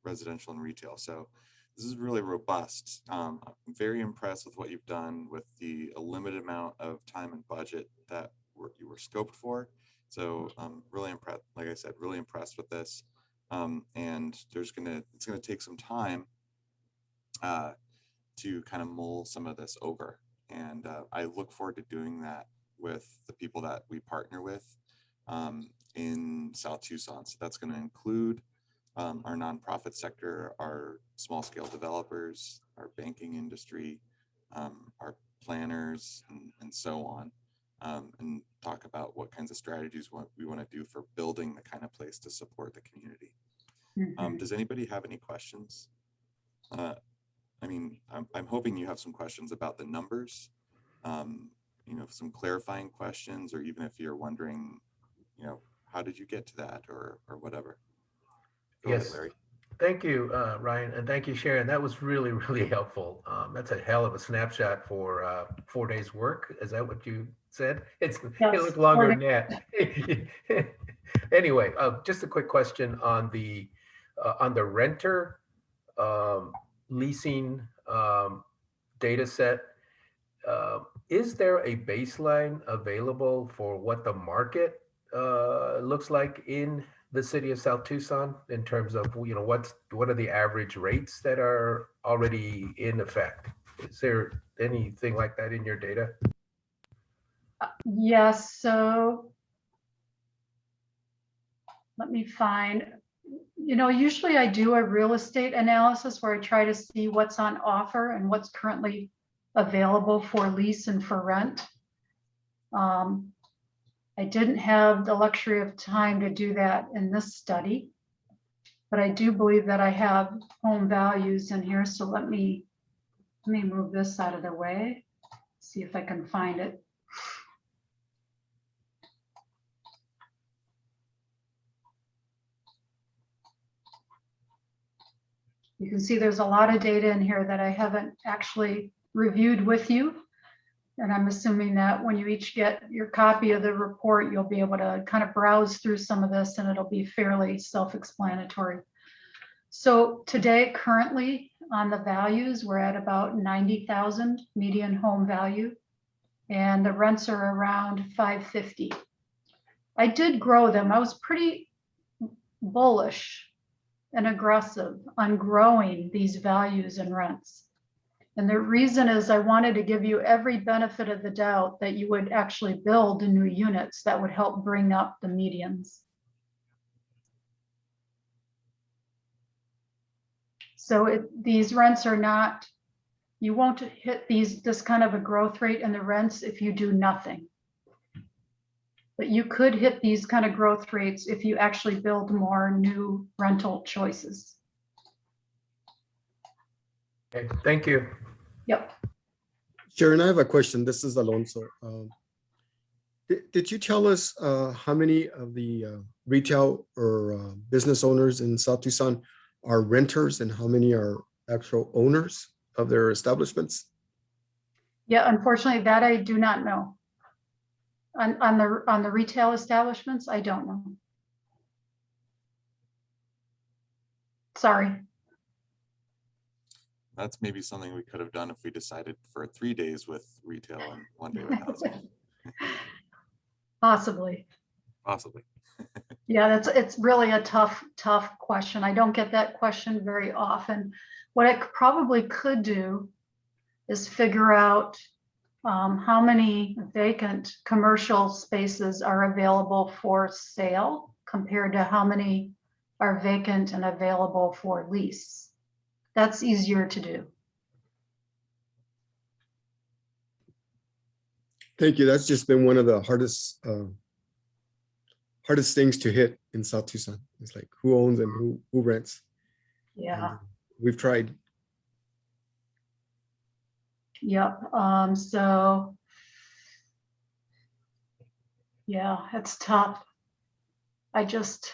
residential and retail. So this is really robust. I'm very impressed with what you've done with the limited amount of time and budget that you were scoped for. So I'm really impressed. Like I said, really impressed with this. And it's gonna take some time to kind of mull some of this over. And I look forward to doing that with the people that we partner with in South Tucson. So that's going to include our nonprofit sector, our small scale developers, our banking industry, our planners, and so on, and talk about what kinds of strategies we want to do for building the kind of place to support the community. Does anybody have any questions? I mean, I'm hoping you have some questions about the numbers, some clarifying questions, or even if you're wondering, how did you get to that, or whatever. Go ahead, Yes. Larry. Thank you, Ryan, and thank you, Sharon. That was really, really helpful. That's a hell of a snapshot for 4 days work. Is that what you said? Yes, It looked longer than that. Anyway, just a quick question on the renter leasing data set. Is there a baseline available for what the market looks like in the city of South Tucson in terms of, what are the average rates that are already in effect? Is there anything like that in your data? Yes, so let me find, usually I do a real estate analysis where I try to see what's on offer and what's currently available for lease and for rent. I didn't have the luxury of time to do that in this study, but I do believe that I have home values in here. So let me move this out of the way, see if I can find it. You can see there's a lot of data in here that I haven't actually reviewed with you. And I'm assuming that when you each get your copy of the report, you'll be able to kind of browse through some of this and it'll be fairly self-explanatory. So today, currently on the values, we're at about 90,000 median home value, and the rents are around 550. I did grow them. I was pretty bullish and aggressive on growing these values and rents. And the reason is I wanted to give you every benefit of the doubt that you would actually build new units that would help bring up the medians. So these rents are not, you won't hit this kind of a growth rate in the rents if you do nothing. But you could hit these kind of growth rates if you actually build more new rental choices. Okay, thank you. Yep. Sharon, I have a question. This is Alonso. Did you tell us how many of the retail or business owners in South Tucson are renters and how many are actual owners of their establishments? Yeah, unfortunately, that I do not know. On the retail establishments, I don't know. Sorry. That's maybe something we could have done if we decided for 3 days with retail and 1 day with housing. Possibly. Possibly. Yeah, it's really a tough question. I don't get that question very often. What I probably could do is figure out how many vacant commercial spaces are available for sale compared to how many are vacant and available for lease. That's easier to do. Thank you. That's just been one of the hardest things to hit in South Tucson. It's like who owns and who rents. Yeah. And we've tried. Yep. So yeah, it's tough. I just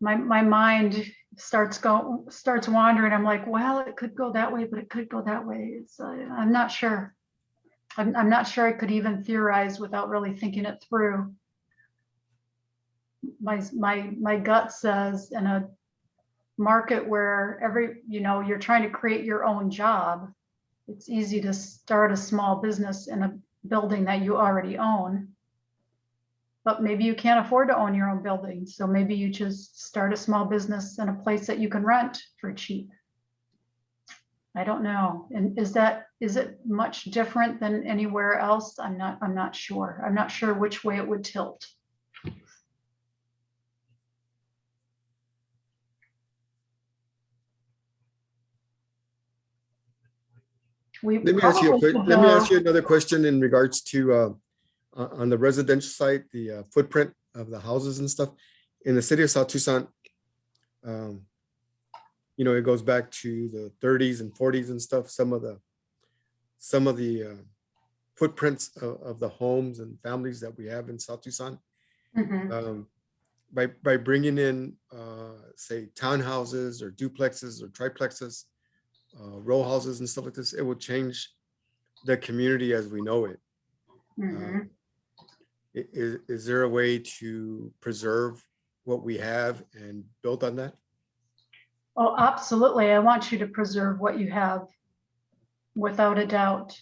my mind starts wandering. I'm like, well, it could go that way, but it could go that way. It's I'm not sure. I'm not sure I could even theorize without really thinking it through. My gut says in a market where you're trying to create your own job, it's easy to start a small business in a building that you already own. But maybe you can't afford to own your own building. So maybe you just start a small business in a place that you can rent for cheap. I don't know. And is it much different than anywhere else? I'm not sure. I'm not sure which way it would tilt. Let me ask you another question in regards to on the residential side, the footprint of the houses and stuff in the city of South Tucson. It goes back to the 30s and 40s and stuff. Some of the footprints of the homes and families that we have in South Tucson. Mm-hmm. By bringing in, say, townhouses or duplexes or triplexes, row houses and stuff like this, it will change the community as we know it. Mm-hmm. Is there a way to preserve what we have and build on that? Oh, absolutely. I want you to preserve what you have without a doubt.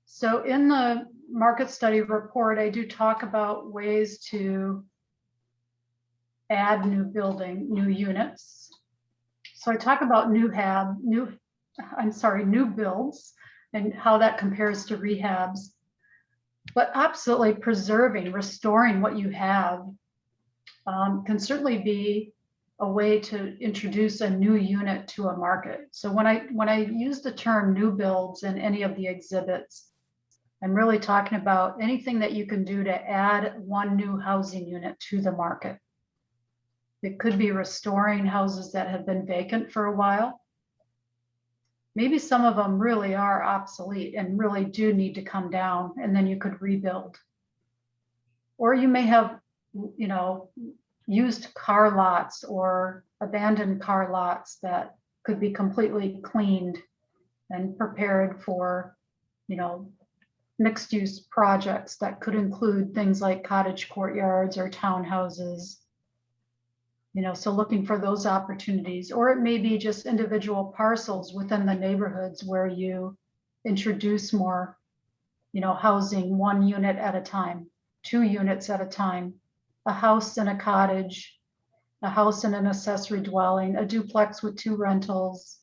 So in the market study report, I do talk about ways to add new units. So I talk about new builds and how that compares to rehabs, but absolutely restoring what you have can certainly be a way to introduce a new unit to a market. So when I use the term new builds in any of the exhibits, I'm really talking about anything that you can do to add one new housing unit to the market. It could be restoring houses that have been vacant for a while. Maybe some of them really are obsolete and really do need to come down, and then you could rebuild. Or you may have, used car lots or abandoned car lots that could be completely cleaned and prepared for, mixed use projects that could include things like cottage courtyards or townhouses. So looking for those opportunities, or it may be just individual parcels within the neighborhoods where you introduce more, housing, 1 unit at a time, 2 units at a time, a house and a cottage, a house and an accessory dwelling, a duplex with 2 rentals.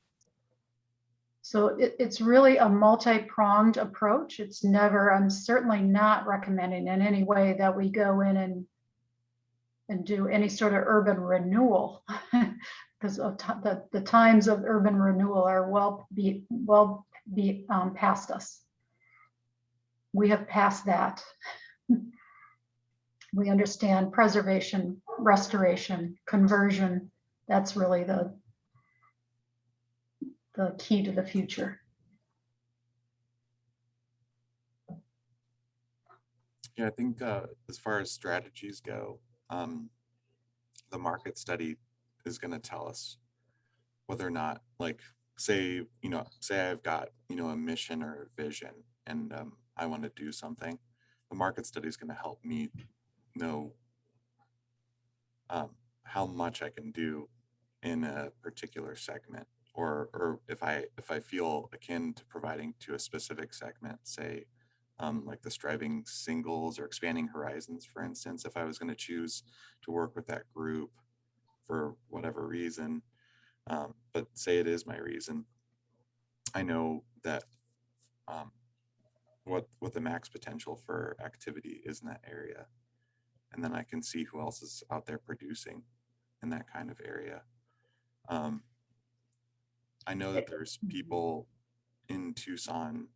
So it's really a multi-pronged approach. I'm certainly not recommending in any way that we go in and do any sort of urban renewal, because the times of urban renewal are well past us. We have passed that. We understand preservation, restoration, conversion. That's really the key to the future. Yeah, I think as far as strategies go, the market study is going to tell us whether or not, like, say I've got, a mission or a vision, and I want to do something. The market study is going to help me know how much I can do in a particular segment, or if I feel akin to providing to a specific segment, say like the striving singles or expanding horizons, for instance, if I was going to choose to work with that group for whatever reason, but say it is my reason, I know that what the max potential for activity is in that area, and then I can see who else is out there producing in that kind of area. I know that there's people in Tucson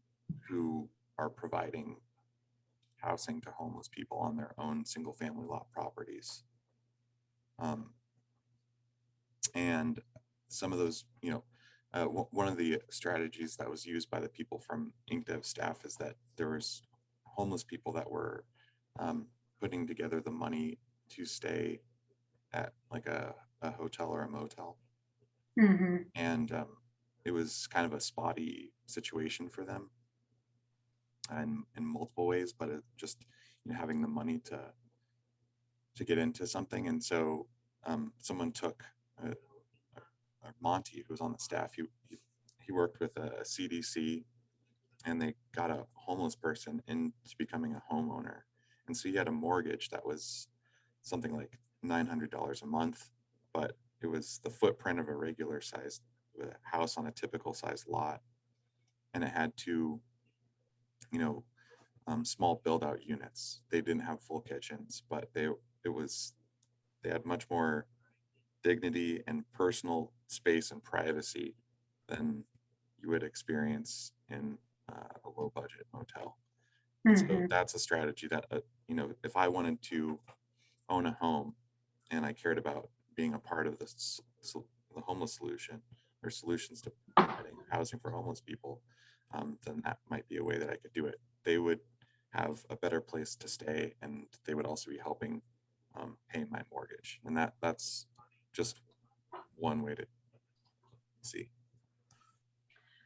who are providing housing to homeless people on their own single family lot properties. And some of those, one of the strategies that was used by the people from IncDev staff is that there was homeless people that were putting together the money to stay at like a hotel or a motel. Mhm. And it was kind of a spotty situation for them and in multiple ways, but it just having the money to get into something. And so someone took Monty, who was on the staff, he worked with a CDC, and they got a homeless person into becoming a homeowner. And so he had a mortgage that was something like $900 a month, but it was the footprint of a regular sized house on a typical sized lot. And it had two, small build out units. They didn't have full kitchens, but they had much more dignity and personal space and privacy than you would experience in a low budget motel. And so Mhm. that's a strategy that, if I wanted to own a home and I cared about being a part of the homeless solution or solutions to providing housing for homeless people, then that might be a way that I could do it. They would have a better place to stay, and they would also be helping pay my mortgage. And that's just one way to see.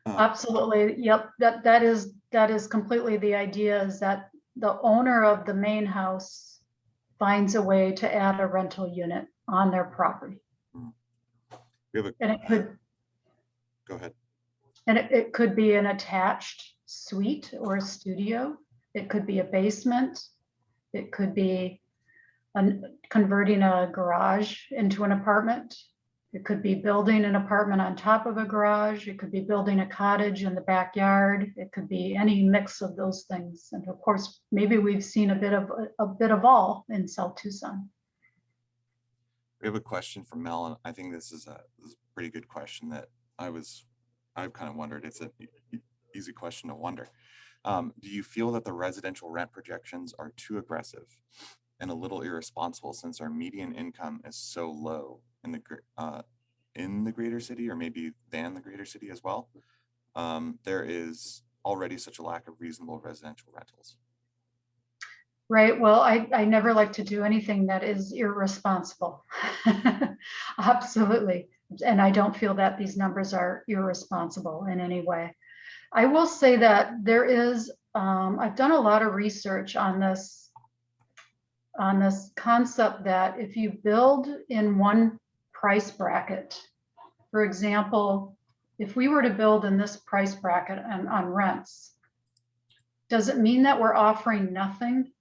Absolutely. Yep. That is completely the idea, is that the owner of the main house finds a way to add a rental unit on their property. We have And it could, go ahead. and it could be an attached suite or a studio. It could be a basement. It could be converting a garage into an apartment. It could be building an apartment on top of a garage. It could be building a cottage in the backyard. It could be any mix of those things. And of course, maybe we've seen a bit of all in South Tucson. We have a question from Mel, and I think this is a pretty good question that I've kind of wondered. It's an easy question to wonder. Do you feel that the residential rent projections are too aggressive and a little irresponsible, since our median income is so low in the greater city, or maybe than the greater city as well? There is already such a lack of reasonable residential rentals. Right. Well, I never like to do anything that is irresponsible. Absolutely. And I don't feel that these numbers are irresponsible in any way. I will say that there is, I've done a lot of research on this concept that if you build in one price bracket, for example, if we were to build in this price bracket on rents, does it mean that we're offering nothing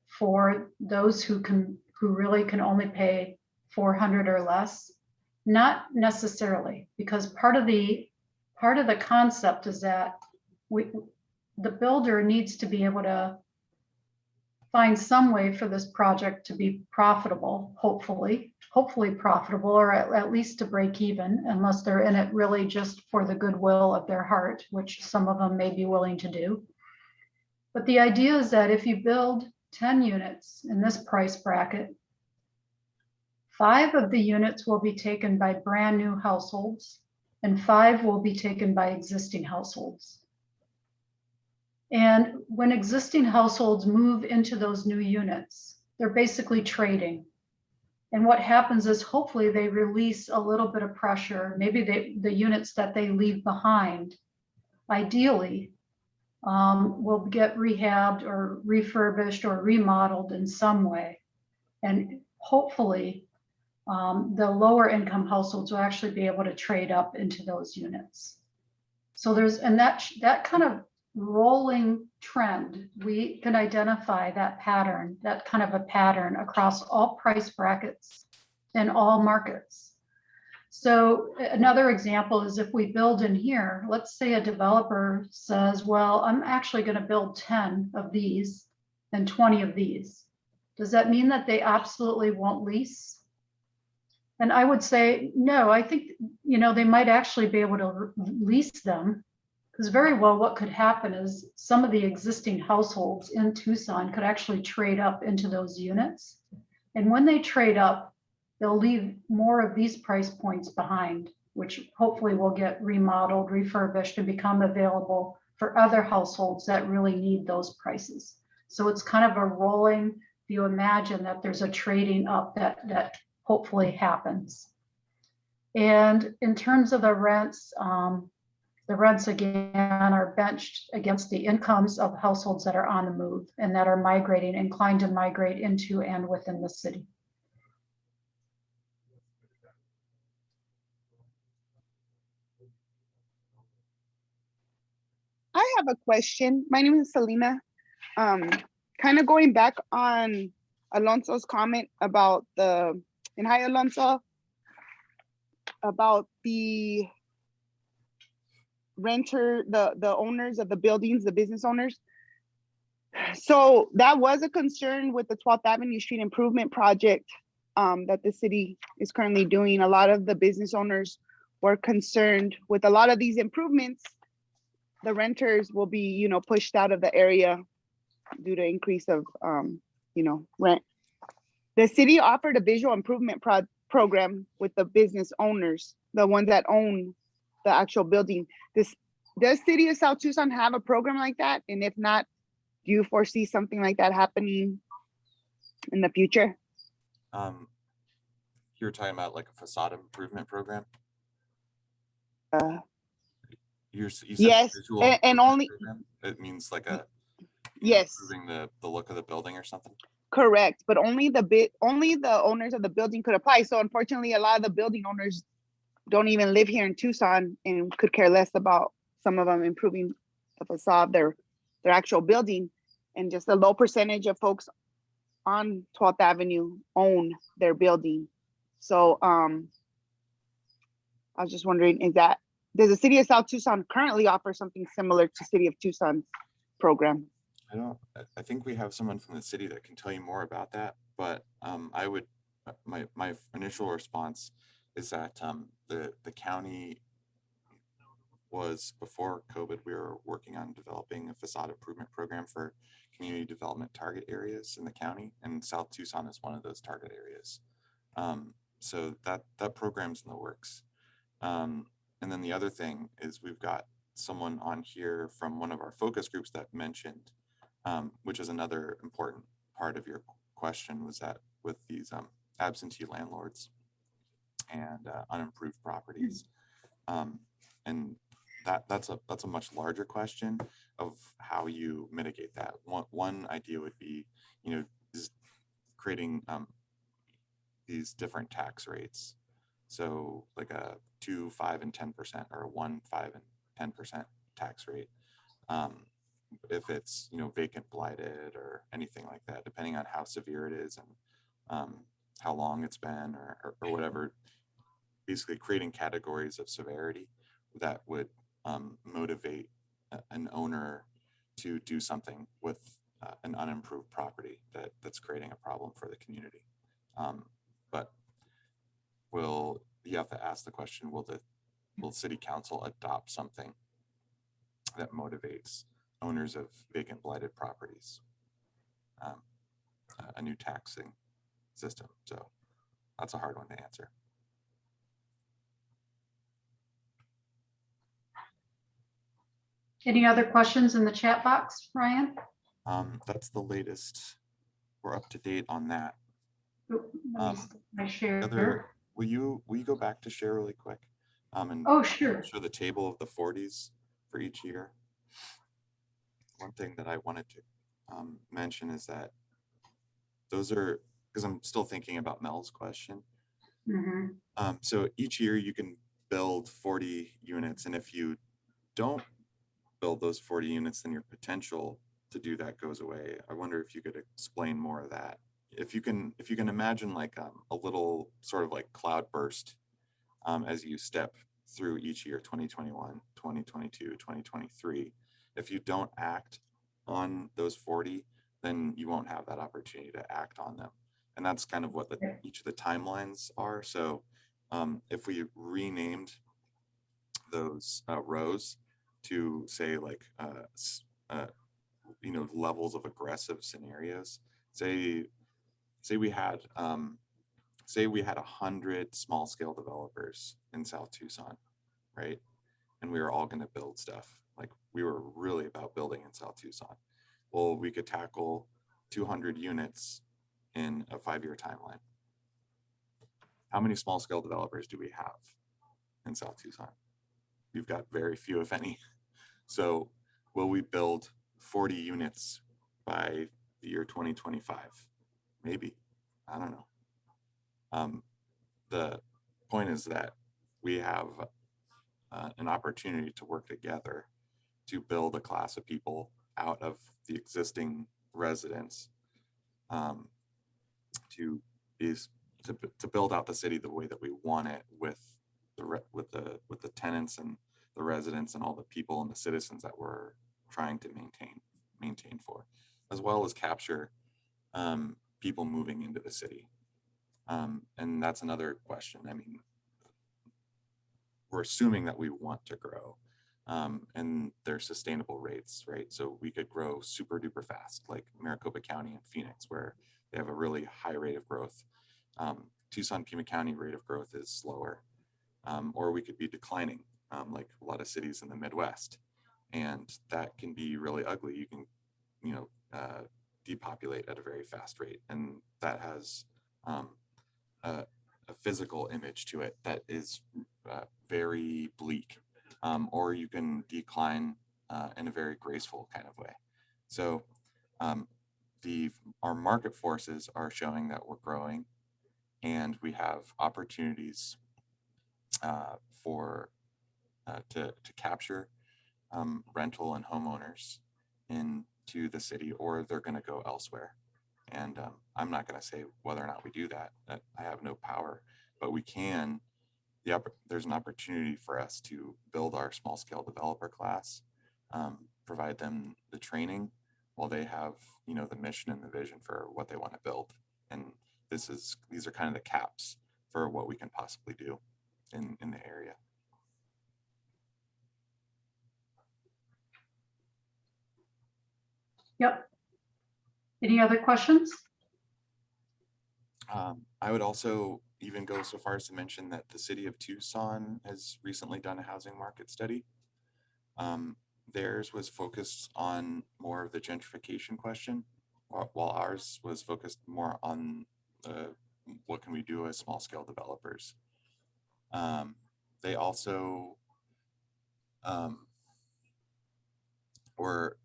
for those who really can only pay $400 or less? Not necessarily, because part of the concept is that the builder needs to be able to find some way for this project to be profitable, hopefully profitable, or at least to break even, unless they're in it really just for the goodwill of their heart, which some of them may be willing to do. But the idea is that if you build 10 units in this price bracket, 5 of the units will be taken by brand new households, and 5 will be taken by existing households. And when existing households move into those new units, they're basically trading. And what happens is hopefully they release a little bit of pressure. Maybe the units that they leave behind, ideally, will get rehabbed or refurbished or remodeled in some way. And hopefully the lower income households will actually be able to trade up into those units. So that kind of rolling trend, we can identify that pattern, that kind of a pattern across all price brackets and all markets. So another example is if we build in here, let's say a developer says, well, I'm actually going to build 10 of these and 20 of these. Does that mean that they absolutely won't lease? And I would say, no, I think, they might actually be able to lease them, because very well what could happen is some of the existing households in Tucson could actually trade up into those units. And when they trade up, they'll leave more of these price points behind, which hopefully will get remodeled, refurbished, and become available for other households that really need those prices. So it's kind of a rolling, if you imagine that there's a trading up that hopefully happens. And in terms of the rents again are benched against the incomes of households that are on the move and that are inclined to migrate into and within the city. I have a question. My name is Selena. Kind of going back on Alonso's comment about hi Alonso, about the renter, the owners of the buildings, the business owners. So that was a concern with the 12th Avenue Street Improvement Project that the city is currently doing. A lot of the business owners were concerned with a lot of these improvements. The renters will be, pushed out of the area due to increase of, rent. The city offered a visual improvement program with the business owners, the ones that own the actual building. Does City of South Tucson have a program like that? And if not, do you foresee something like that happening in the future? You're talking about like a facade improvement program? You said Yes, visual and improvement only program? It means like a yes, improving the look of the building or something? correct. But only the owners of the building could apply. So unfortunately, a lot of the building owners don't even live here in Tucson and could care less about some of them improving the facade, their actual building, and just a low percentage of folks on 12th Avenue own their building. So I was just wondering, does the City of South Tucson currently offer something similar to City of Tucson's program? I think we have someone from the city that can tell you more about that, but my initial response is that the county was, before COVID, we were working on developing a facade improvement program for community development target areas in the county, and South Tucson is one of those target areas. So that program's in the works. And then the other thing is we've got someone on here from one of our focus groups that mentioned, which is another important part of your question, was that with these absentee landlords and unimproved properties, and that's a much larger question of how you mitigate that. One idea would be, is creating these different tax rates. So like a 2%, 5%, and 10%, or a 1%, 5%, and 10% tax rate. If it's, vacant blighted or anything like that, depending on how severe it is and how long it's been or whatever, basically creating categories of severity that would motivate an owner to do something with an unimproved property that's creating a problem for the community. But you have to ask the question, will city council adopt something that motivates owners of vacant blighted properties, a new taxing system? So that's a hard one to answer. Any other questions in the chat box, Ryan? That's the latest. We're up to date on that. I share. Will you go back to share really quick? Oh, sure. Show the table of the 40s for each year. One thing that I wanted to mention is that those are, because I'm still thinking about Mel's question, Mhm. So each year you can build 40 units, and if you don't build those 40 units, then your potential to do that goes away. I wonder if you could explain more of that. If you can imagine like a little sort of like cloud burst as you step through each year, 2021, 2022, 2023. If you don't act on those 40, then you won't have that opportunity to act on them. And that's kind of what each of the timelines are. So if we renamed those rows to say like levels of aggressive scenarios, say we had 100 small scale developers in South Tucson, right? And we were all going to build stuff. Like we were really about building in South Tucson. Well, we could tackle 200 units in a 5-year timeline. How many small scale developers do we have in South Tucson? We've got very few, if any. So will we build 40 units by the year 2025? Maybe. I don't know. The point is that we have an opportunity to work together to build a class of people out of the existing residents to build out the city the way that we want it with the tenants and the residents and all the people and the citizens that we're trying to maintain for, as well as capture people moving into the city. And that's another question. I mean, we're assuming that we want to grow and they're sustainable rates, right? So we could grow super duper fast, like Maricopa County and Phoenix, where they have a really high rate of growth. Tucson, Pima County rate of growth is slower, or we could be declining, like a lot of cities in the Midwest. And that can be really ugly. You can, depopulate at a very fast rate. And that has a physical image to it that is very bleak, or you can decline in a very graceful kind of way. So our market forces are showing that we're growing, and we have opportunities to capture rental and homeowners into the city, or they're going to go elsewhere. And I'm not going to say whether or not we do that. I have no power, but we can. There's an opportunity for us to build our small scale developer class, provide them the training while they have, the mission and the vision for what they want to build. And these are kind of the caps for what we can possibly do in the area. Yep. Any other questions? I would also even go so far as to mention that the city of Tucson has recently done a housing market study. Theirs was focused on more of the gentrification question, while ours was focused more on what can we do as small scale developers. They also were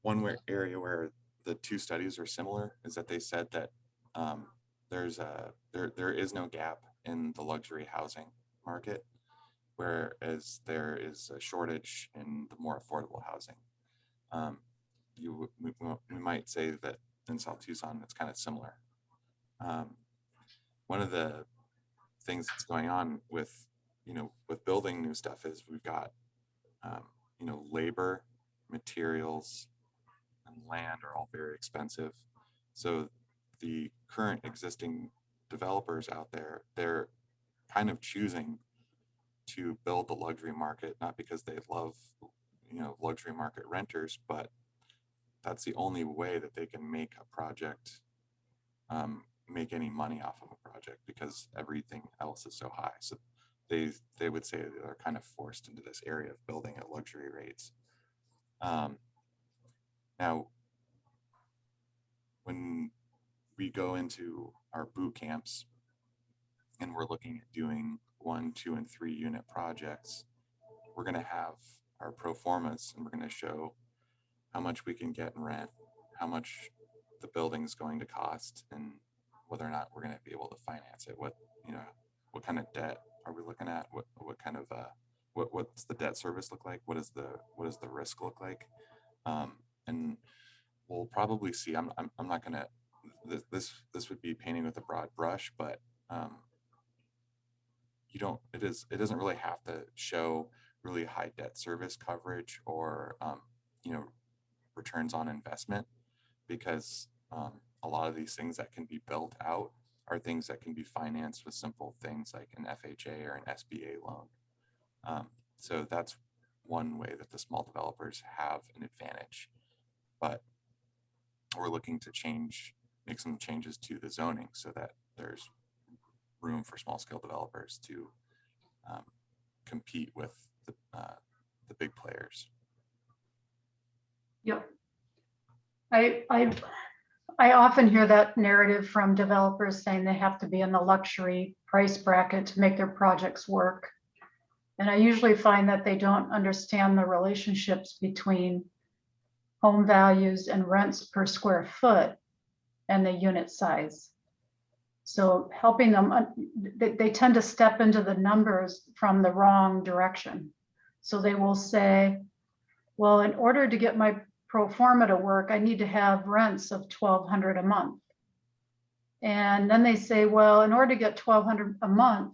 one area where the two studies are similar is that they said that there is no gap in the luxury housing market, whereas there is a shortage in the more affordable housing. We might say that in South Tucson it's kind of similar. One of the things that's going on with building new stuff is we've got labor, materials, and land are all very expensive. So the current existing developers out there, they're kind of choosing to build the luxury market, not because they love, luxury market renters, but that's the only way that they can make a project, make any money off of a project, because everything else is so high. So they would say they're kind of forced into this area of building at luxury rates. Now, when we go into our boot camps and we're looking at doing 1, 2, and 3 unit projects, we're going to have our pro formas, and we're going to show how much we can get in rent, how much the building is going to cost, and whether or not we're going to be able to finance it, what you know, what kind of debt are we looking at? What kind of what's the debt service look like? What does the risk look like? And we'll probably see. I'm not gonna. This would be painting with a broad brush, but you don't. It doesn't really have to show really high debt service coverage or you know, returns on investment, because a lot of these things that can be built out are things that can be financed with simple things like an FHA or an SBA loan. So that's one way that the small developers have an advantage. But we're looking to make some changes to the zoning so that there's room for small scale developers to compete with the big players. Yep. I often hear that narrative from developers saying they have to be in the luxury price bracket to make their projects work. And I usually find that they don't understand the relationships between home values and rents per square foot and the unit size. So helping them, they tend to step into the numbers from the wrong direction. So they will say, well, in order to get my pro forma to work, I need to have rents of $1,200 a month. And then they say, well, in order to get $1,200 a month,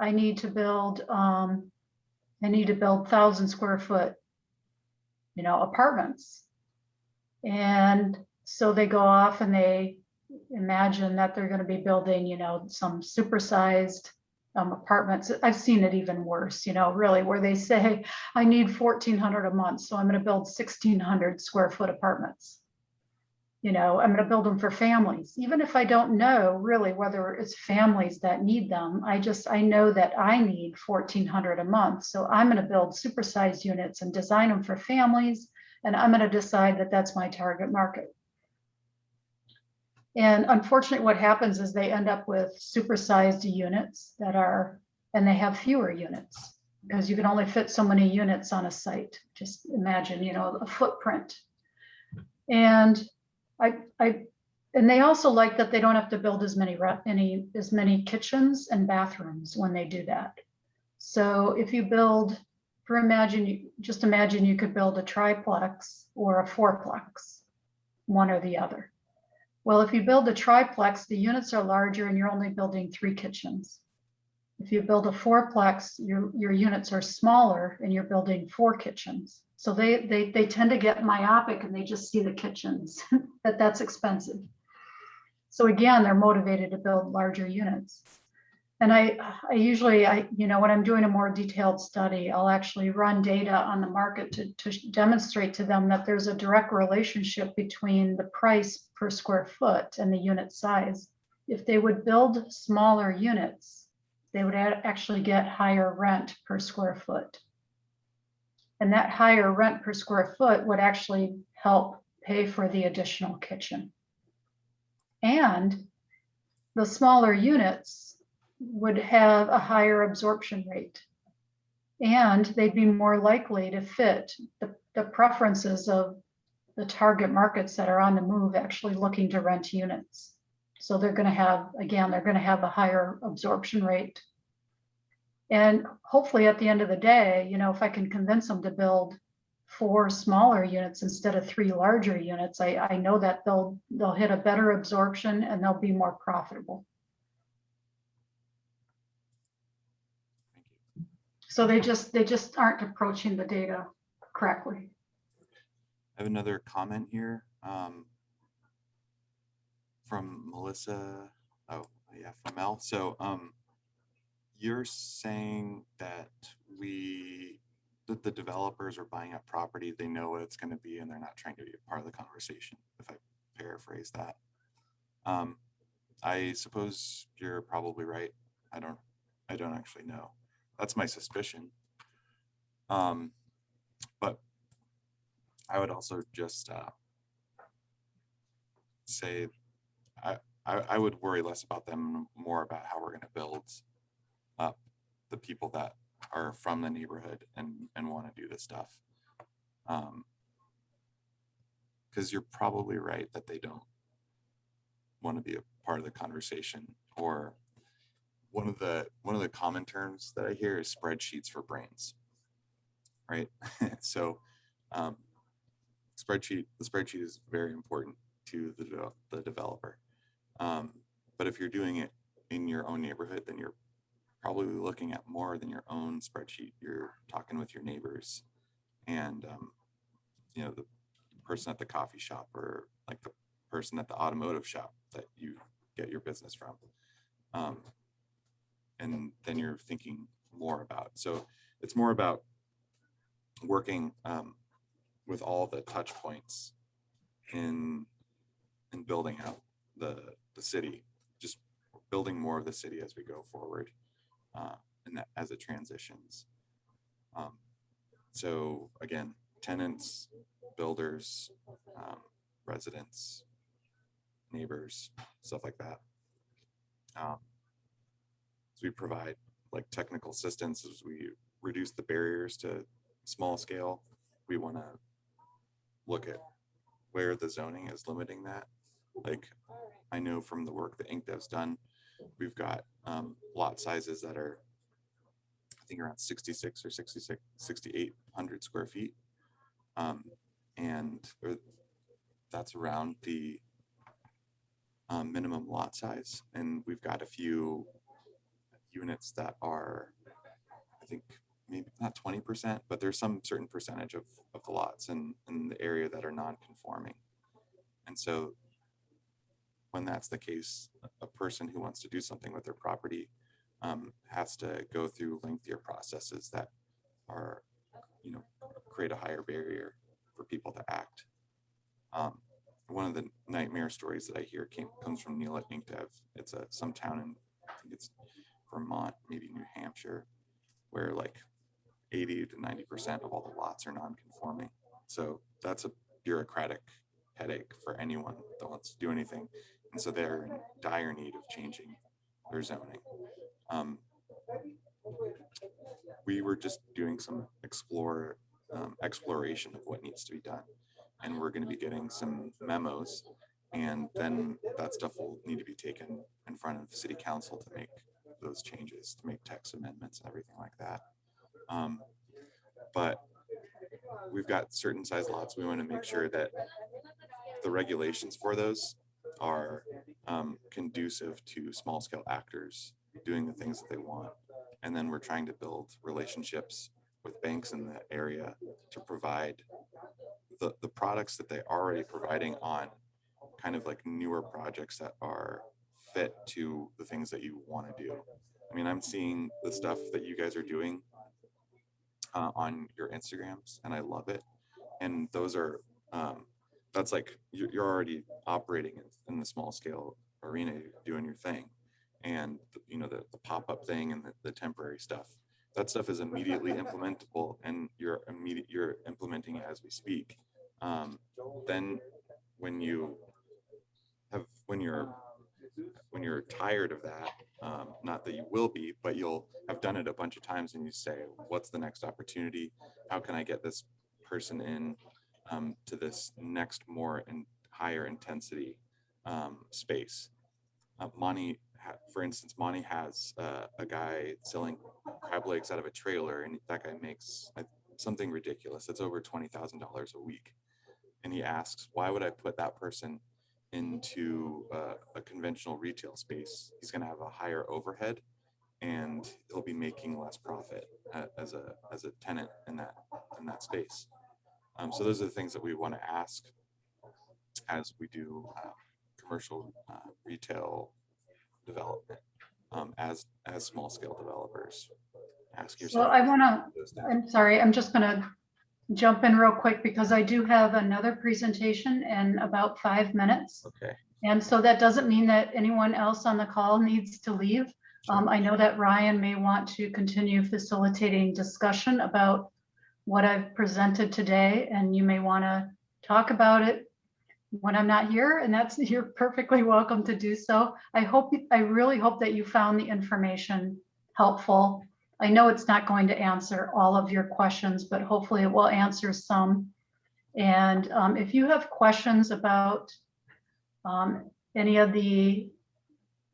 I need to build 1,000 square foot, you know, apartments. And so they go off and they imagine that they're going to be building, you know, some supersized apartments. I've seen it even worse, you know, really, where they say, I need $1,400 a month, so I'm going to build 1,600 square foot apartments. You know, I'm going to build them for families, even if I don't know really whether it's families that need them. I know that I need 1,400 a month, so I'm going to build supersized units and design them for families, and I'm going to decide that that's my target market. And unfortunately, what happens is they end up with supersized units and they have fewer units because you can only fit so many units on a site. Just imagine, you know, a footprint. And they also like that they don't have to build as many kitchens and bathrooms when they do that. So if you build, just imagine you could build a triplex or a fourplex, one or the other. Well, if you build a triplex, the units are larger and you're only building 3 kitchens. If you build a fourplex, your units are smaller and you're building 4 kitchens. So they tend to get myopic and they just see the kitchens, that's expensive. So again, they're motivated to build larger units. And I usually, you know, when I'm doing a more detailed study, I'll actually run data on the market to demonstrate to them that there's a direct relationship between the price per square foot and the unit size. If they would build smaller units, they would actually get higher rent per square foot. And that higher rent per square foot would actually help pay for the additional kitchen. And the smaller units would have a higher absorption rate. And they'd be more likely to fit the preferences of the target markets that are on the move actually looking to rent units. So they're going to have a higher absorption rate. And hopefully at the end of the day, you know, if I can convince them to build 4 smaller units instead of 3 larger units, I know that they'll hit a better absorption and they'll be more profitable. So they just aren't approaching the data correctly. I have another comment here from Melissa. Oh yeah, from Mel. So you're saying that the developers are buying up property, they know what it's going to be, and they're not trying to be a part of the conversation, if I paraphrase that. I suppose you're probably right. I don't actually know. That's my suspicion. But I would also just say I would worry less about them, more about how we're going to build up the people that are from the neighborhood and want to do this stuff. Because you're probably right that they don't want to be a part of the conversation, or one of the common terms that I hear is spreadsheets for brains, right? So the spreadsheet is very important to the developer. But if you're doing it in your own neighborhood, then you're probably looking at more than your own spreadsheet. You're talking with your neighbors and the person at the coffee shop, or like the person at the automotive shop that you get your business from. And then you're thinking more about. So it's more about working with all the touch points in building out the city, just building more of the city as we go forward, and that as it transitions. So again, tenants, builders, residents, neighbors, stuff like that. So we provide like technical assistance as we reduce the barriers to small scale. We want to look at where the zoning is limiting that. Like I know from the work that IncDev's done, we've got lot sizes that are, I think, around 66 or 6,800 square feet. And that's around the minimum lot size. And we've got a few units that are, I think, maybe not 20%, but there's some certain percentage of the lots in the area that are non-conforming. And so when that's the case, a person who wants to do something with their property has to go through lengthier processes that are, create a higher barrier for people to act. One of the nightmare stories that I hear comes from Neil at IncDev. It's some town in, I think it's Vermont, maybe New Hampshire, where like 80 to 90% of all the lots are non-conforming. So that's a bureaucratic headache for anyone that wants to do anything. And so they're in dire need of changing their zoning. We were just doing some exploration of what needs to be done. And we're going to be getting some memos, and then that stuff will need to be taken in front of city council to make those changes, to make text amendments and everything like that. But we've got certain size lots. We want to make sure that the regulations for those are conducive to small scale actors doing the things that they want. And then we're trying to build relationships with banks in the area to provide the products that they're already providing on kind of like newer projects that are fit to the things that you want to do. I mean, I'm seeing the stuff that you guys are doing on your Instagrams, and I love it. And those are, that's like, you're already operating in the small scale arena, doing your thing. And the pop-up thing and the temporary stuff, that stuff is immediately implementable, and you're implementing it as we speak. Then when you're tired of that, not that you will be, but you'll have done it a bunch of times, and you say, what's the next opportunity? How can I get this person in to this next more and higher intensity space? For instance, Monty has a guy selling crab legs out of a trailer, and that guy makes something ridiculous. It's over $20,000 a week. And he asks, why would I put that person into a conventional retail space? He's going to have a higher overhead, and he'll be making less profit as a tenant in that space. So those are the things that we want to ask as we do commercial retail development as small scale developers. Ask yourself. So I'm sorry, I'm just going to jump in real quick because I do have another presentation in about 5 minutes. Okay. And so that doesn't mean that anyone else on the call needs to leave. I know that Ryan may want to continue facilitating discussion about what I've presented today, and you may want to talk about it when I'm not here, and you're perfectly welcome to do so. I really hope that you found the information helpful. I know it's not going to answer all of your questions, but hopefully it will answer some. And if you have questions about any of the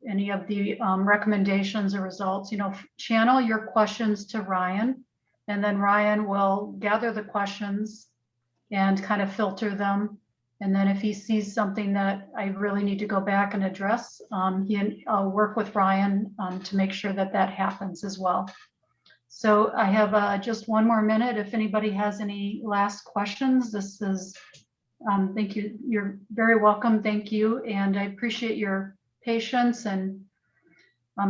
any of the recommendations or results, channel your questions to Ryan. And then Ryan will gather the questions and kind of filter them. And then if he sees something that I really need to go back and address, I'll work with Ryan to make sure that that happens as well. So I have just one more minute. If anybody has any last questions, this is, thank you. You're very welcome. Thank you. And I appreciate your patience and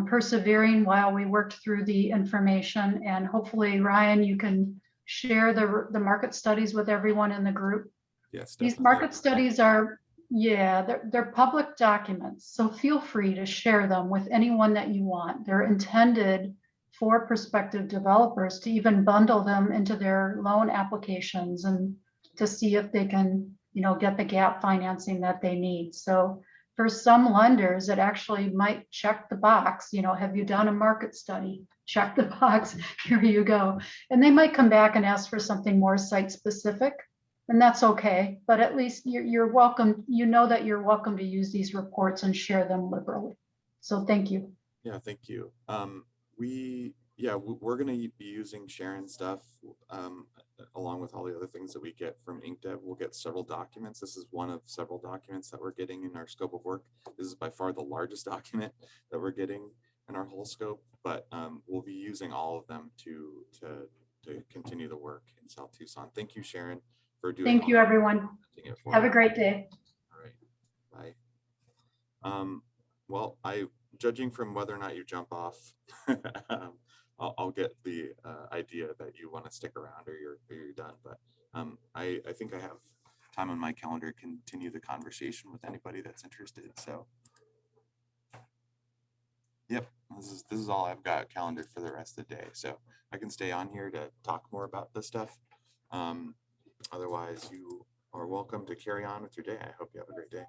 persevering while we worked through the information. And hopefully, Ryan, you can share the market studies with everyone in the group. Yes, These definitely. market studies are, they're public documents. So feel free to share them with anyone that you want. They're intended for prospective developers to even bundle them into their loan applications and to see if they can, get the gap financing that they need. So for some lenders, it actually might check the box, have you done a market study? Check the box, here you go. And they might come back and ask for something more site specific, and that's okay. But at least you're welcome, that you're welcome to use these reports and share them liberally. So thank you. Yeah, thank you. We're going to be using Sharon stuff along with all the other things that we get from IncDev. We'll get several documents. This is one of several documents that we're getting in our scope of work. This is by far the largest document that we're getting in our whole scope, but we'll be using all of them to continue the work in South Tucson. Thank you, Sharon, for doing. Thank you, everyone. Have a great day. All right, bye. Well, judging from whether or not you jump off, I'll get the idea that you want to stick around or you're done. But I think I have time on my calendar to continue the conversation with anybody that's interested. So, yep, this is all I've got calendared for the rest of the day. So I can stay on here to talk more about this stuff. Otherwise, you are welcome to carry on with your day. I hope you have a great day.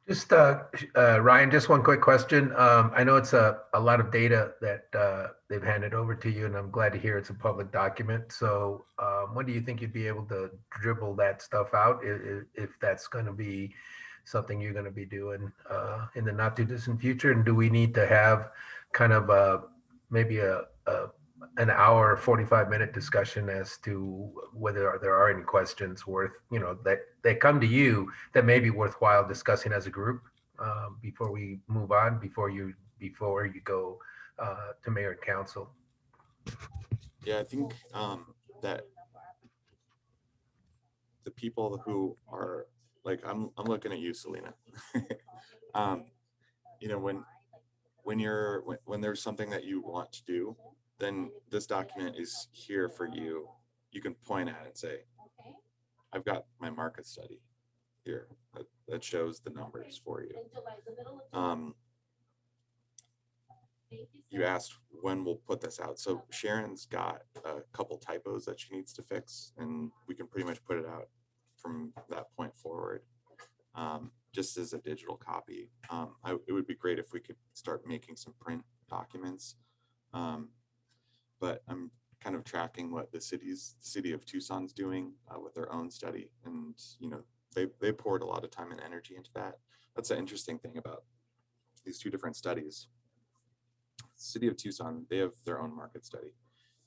Just Ryan, just one quick question. I know it's a lot of data that they've handed over to you, and I'm glad to hear it's a public document. So when do you think you'd be able to dribble that stuff out, if that's going to be something you're going to be doing in the not too distant future? And do we need to have kind of maybe an hour, 45-minute discussion as to whether there are any questions worth, that come to you that may be worthwhile discussing as a group before we move on, before you go to mayor and council? Yeah, I think that the people who are like, I'm looking at you, Selena. When there's something that you want to do, then this document is here for you. You can point at it and say, I've got my market study here that shows the numbers for you. You asked when we'll put this out. So Sharon's got a couple typos that she needs to fix, and we can pretty much put it out from that point forward, just as a digital copy. It would be great if we could start making some print documents. But I'm kind of tracking what the city of Tucson's doing with their own study, and they poured a lot of time and energy into that. That's the interesting thing about these two different studies. City of Tucson, they have their own market study,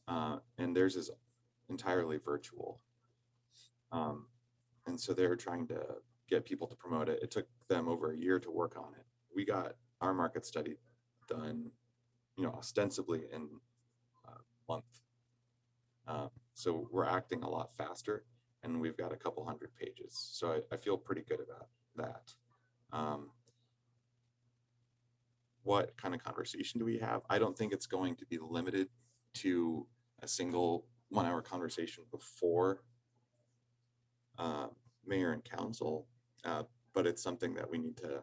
and theirs is entirely virtual, and so they're trying to get people to promote it. It took them over a year to work on it. We got our market study done, ostensibly in month. So we're acting a lot faster, and we've got a couple hundred pages. So I feel pretty good about that. What kind of conversation do we have? I don't think it's going to be limited to a single 1-hour conversation before mayor and council, but it's something that we need to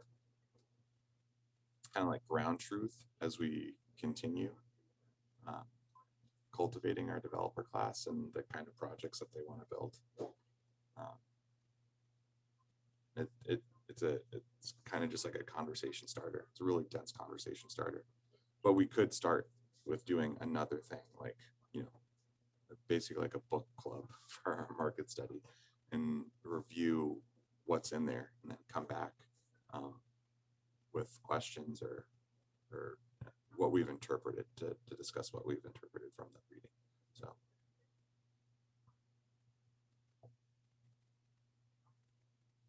kind of like ground truth as we continue cultivating our developer class and the kind of projects that they want to build. it's kind of just like a conversation starter. It's a really dense conversation starter. But we could start with doing another thing, like, you know, basically like a book club for our market study, and review what's in there and then come back with questions or what we've interpreted to discuss what we've interpreted from the reading. So.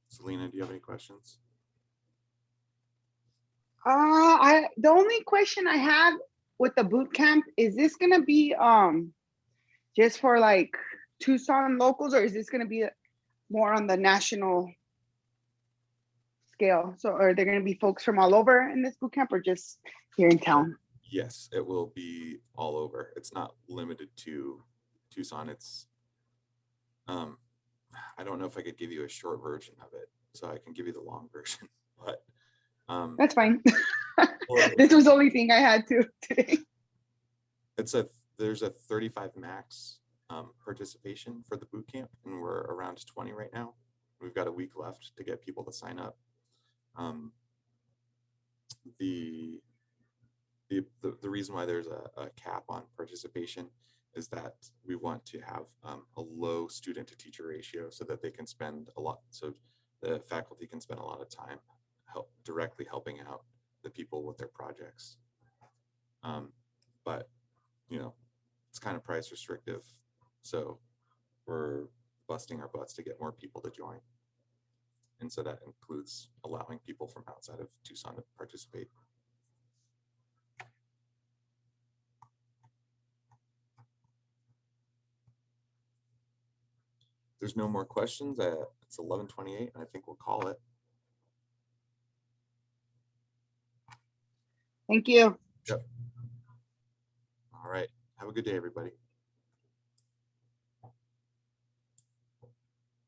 Selena, do you have any questions? The only question I have with the boot camp, is this gonna be just for like Tucson locals, or is this gonna be more on the national scale? So are there gonna be folks from all over in this boot camp, or just here in town? Yes, it will be all over. It's not limited to Tucson. It's I don't know if I could give you a short version of it, so I can give you the long version, but That's fine. well, This was the only thing I had to today. there's a 35 max participation for the boot camp, and we're around 20 right now. We've got a week left to get people to sign up. The reason why there's a cap on participation is that we want to have a low student to teacher ratio, so that they can spend a lot, so the faculty can spend a lot of time directly helping out the people with their projects. But you know, it's kind of price restrictive, so we're busting our butts to get more people to join, and so that includes allowing people from outside of Tucson to participate. There's no more questions. It's 11:28, and I think we'll call it. Thank you. Yep. All right. Have a good day, everybody.